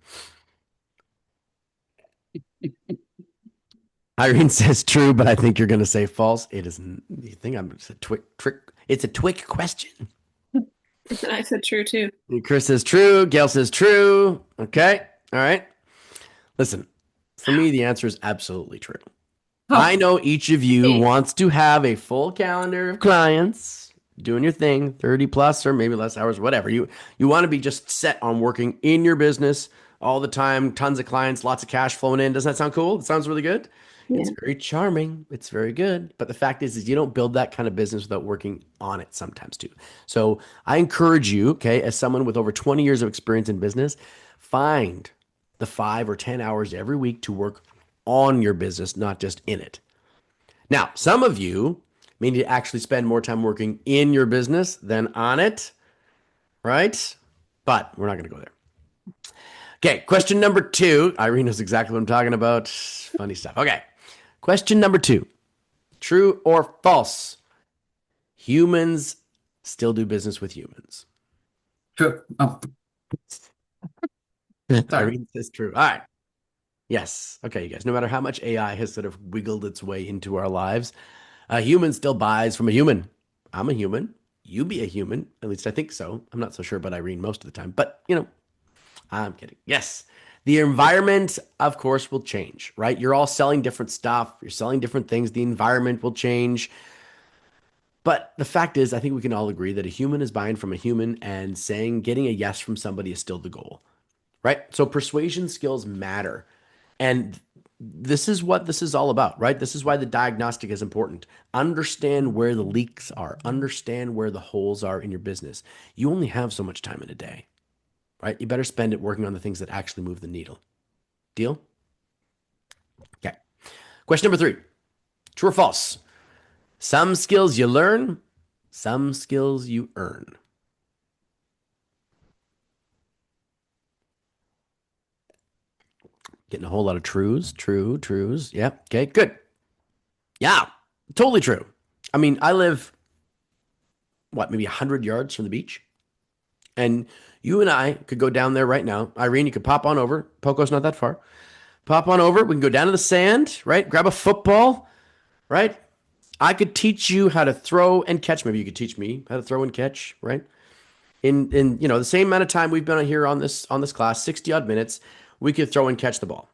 Irene says true, but I think you're going to say false. It isn't. You think I'm just a trick? It's a twig question. I said true too. Chris says true. Gail says true. Okay. All right. Listen, for me, the answer is absolutely true. Oh. I know each of you wants to have a full calendar of clients doing your thing, 30 plus or maybe less hours, whatever. You want to be just set on working in your business all the time, tons of clients, lots of cash flowing in. Doesn't that sound cool? It sounds really good. Yeah. It's very charming. It's very good. But the fact is you don't build that kind of business without working on it sometimes too. So I encourage you, okay, as someone with over 20 years of experience in business, find the 5 or 10 hours every week to work on your business, not just in it. Now, some of you may need to actually spend more time working in your business than on it, right? But we're not going to go there. Okay, question number 2. Irene knows exactly what I'm talking about. Funny stuff. Okay, question number 2. True or false? Humans still do business with humans. True. Oh, sorry. Irene says true. All right. Yes. Okay, you guys. No matter how much AI has sort of wiggled its way into our lives, a human still buys from a human. I'm a human. You be a human. At least I think so. I'm not so sure about Irene most of the time, but I'm kidding. Yes. The environment, of course, will change, right? You're all selling different stuff. You're selling different things. The environment will change. But the fact is, I think we can all agree that a human is buying from a human and getting a yes from somebody is still the goal, right? So persuasion skills matter. And this is what this is all about, right? This is why the diagnostic is important. Understand where the leaks are, understand where the holes are in your business. You only have so much time in a day, right? You better spend it working on the things that actually move the needle. Deal? Okay. Question number 3. True or false? Some skills you learn, some skills you earn. Getting a whole lot of trues. Trues. Yep. Okay, good. Yeah, totally true. I mean, I live, maybe 100 yards from the beach. And you and I could go down there right now. Irene, you could pop on over. Poco's not that far. Pop on over. We can go down to the sand, right? Grab a football, right? I could teach you how to throw and catch. Maybe you could teach me how to throw and catch, right? In the same amount of time we've been here on this class, 60 odd minutes, we could throw and catch the ball.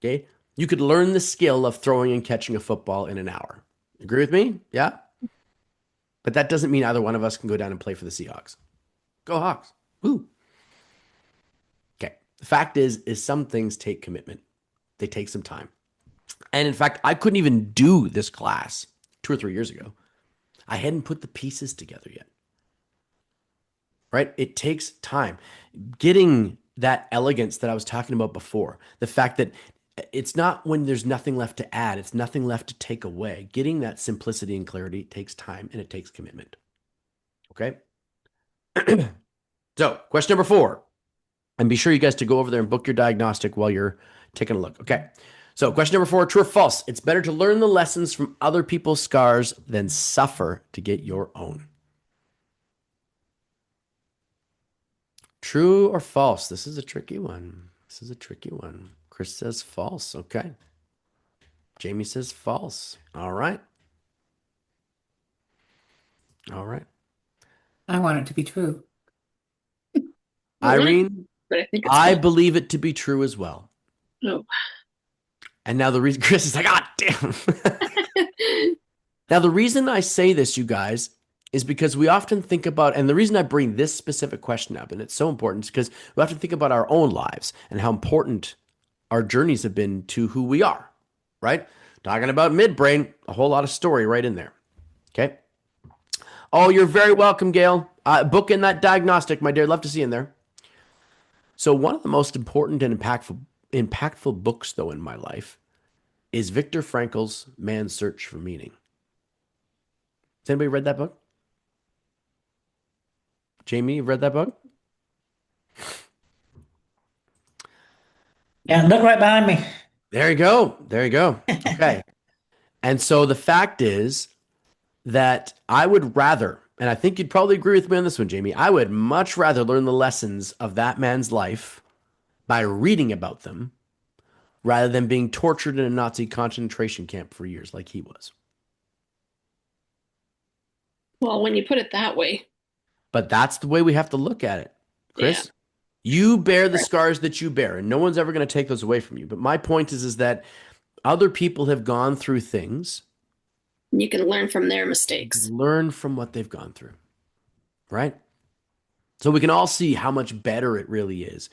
Okay? You could learn the skill of throwing and catching a football in an hour. Agree with me? Yeah? But that doesn't mean either one of us can go down and play for the Seahawks. Go Hawks. Woo. Okay. The fact is some things take commitment. They take some time. And in fact, I couldn't even do this class 2 or 3 years ago. I hadn't put the pieces together yet. Right? It takes time. Getting that elegance that I was talking about before, the fact that it's not when there's nothing left to add, it's nothing left to take away. Getting that simplicity and clarity takes time and it takes commitment. Okay? So, question number 4. And be sure you guys to go over there and book your diagnostic while you're taking a look. Okay. So, question number 4, true or false? It's better to learn the lessons from other people's scars than suffer to get your own. True or false? This is a tricky one. Chris says false. Okay. Jamie says false. All right. I want it to be true. Irene, But I think it's I false. believe it to be true as well. No. And now the reason Chris is like, damn. Now, the reason I say this, you guys, is because we often think about, and the reason I bring this specific question up, and it's so important, is because we have to think about our own lives and how important our journeys have been to who we are, right? Talking about midbrain, a whole lot of story right in there. Okay. Oh, you're very welcome, Gail. Book in that diagnostic, my dear. Love to see you in there. So one of the most important and impactful books, though, in my life is Viktor Frankl's Man's Search for Meaning. Has anybody read that book? Jamie, you read that book? Yeah, look right behind me. There you go. Okay. And so the fact is that I would rather, and I think you'd probably agree with me on this one, Jamie, I would much rather learn the lessons of that man's life by reading about them rather than being tortured in a Nazi concentration camp for years like he was. Well, when you put it that way. But that's the way we have to look at it, Chris. Yeah. You bear the scars that you bear, and no one's ever going to take those away from you. But my point is that other people have gone through things. You can learn from their mistakes. Learn from what they've gone through, right? So we can all see how much better it really is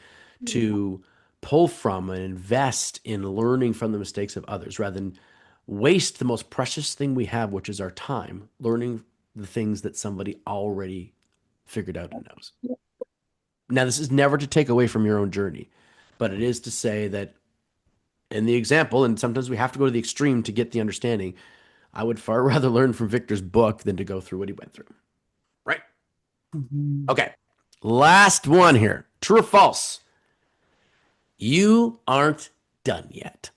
to pull from and invest in learning from the mistakes of others rather than waste the most precious thing we have, which is our time, learning the things that somebody already figured out and knows. Now, this is never to take away from your own journey, but it is to say that in the example, and sometimes we have to go to the extreme to get the understanding, I would far rather learn from Victor's book than to go through what he went through. Right? Mm-hmm. Okay. Last one here. True or false? You aren't done yet.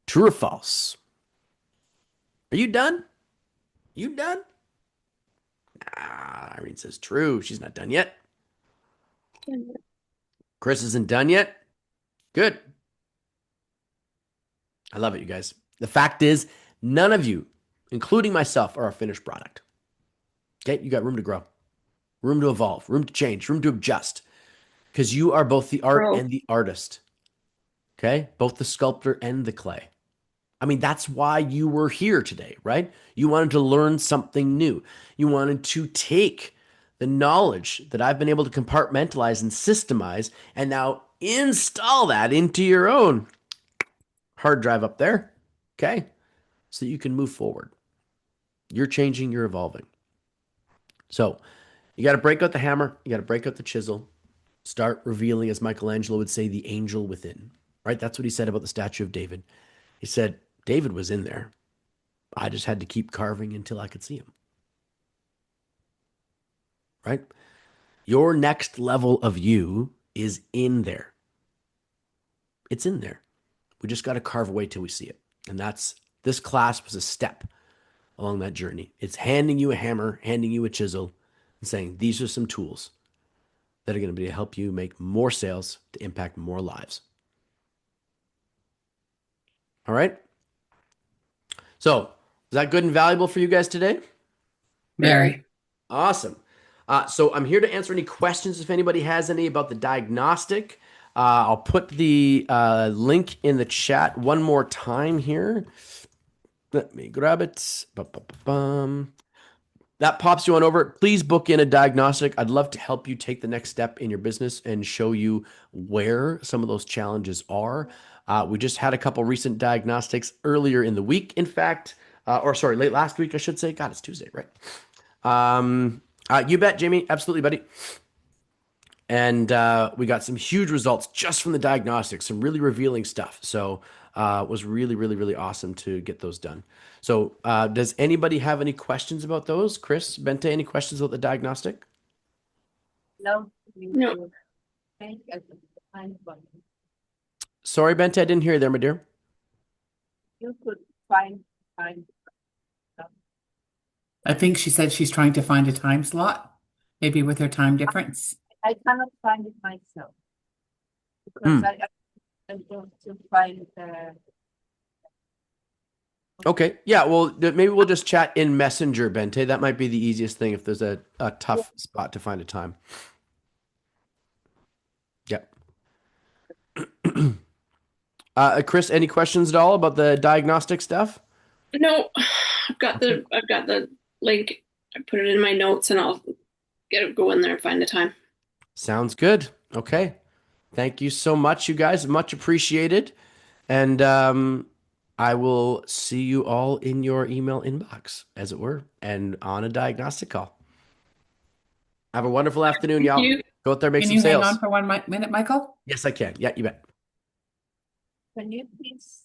True or false? Are you done? You done? Irene says true. She's not done yet. Chris isn't done yet. Good. I love it, you guys. The fact is, none of you, including myself, are a finished product. Okay? You got room to grow, room to evolve, room to change, room to adjust. Because you are both the art Grow. and the artist. Okay? Both the sculptor and the clay. I mean, that's why you were here today, right? You wanted to learn something new. You wanted to take the knowledge that I've been able to compartmentalize and systemize and now install that into your own hard drive up there. Okay? So you can move forward. You're changing, you're evolving. So you got to break out the hammer, you got to break out the chisel, start revealing, as Michelangelo would say, the angel within, right? That's what he said about the statue of David. He said, David was in there. I just had to keep carving until I could see him. Right? Your next level of you is in there. It's in there. We just got to carve away till we see it. And this class was a step along that journey. It's handing you a hammer, handing you a chisel, and saying, these are some tools that are going to be to help you make more sales to impact more lives. All right? So, is that good and valuable for you guys today? Very. Awesome. So I'm here to answer any questions if anybody has any about the diagnostic. I'll put the link in the chat one more time here. Let me grab it. That pops you on over. Please book in a diagnostic. I'd love to help you take the next step in your business and show you where some of those challenges are. We just had a couple recent diagnostics earlier in the week, in fact, late last week, I should say. God, it's Tuesday, right? You bet, Jamie. Absolutely, buddy. And we got some huge results just from the diagnostics, some really revealing stuff. So it was really, really, really awesome to get those done. So does anybody have any questions about those? Chris, Bente, any questions about the diagnostic? No. No. Thank you. Find one. Sorry, Bente, I didn't hear you there, my dear. You could find. I think she said she's trying to find a time slot, maybe with her time difference. I cannot find it myself because I don't to find Okay. Yeah, well, maybe we'll just chat in Messenger, Bente. That might be the easiest thing if there's a tough spot to find a time. Yep. Chris, any questions at all about the diagnostic stuff? No, I've got the link. I put it in my notes and I'll go in there and find the time. Sounds good. Okay. Thank you so much, you guys. Much appreciated. And I will see you all in your email inbox, as it were, and on a diagnostic call. Have a wonderful afternoon, y'all. you. Go out there, make Can some you hang sales. on for 1 minute, Michael? Yes, I can. Yeah, you bet. can you please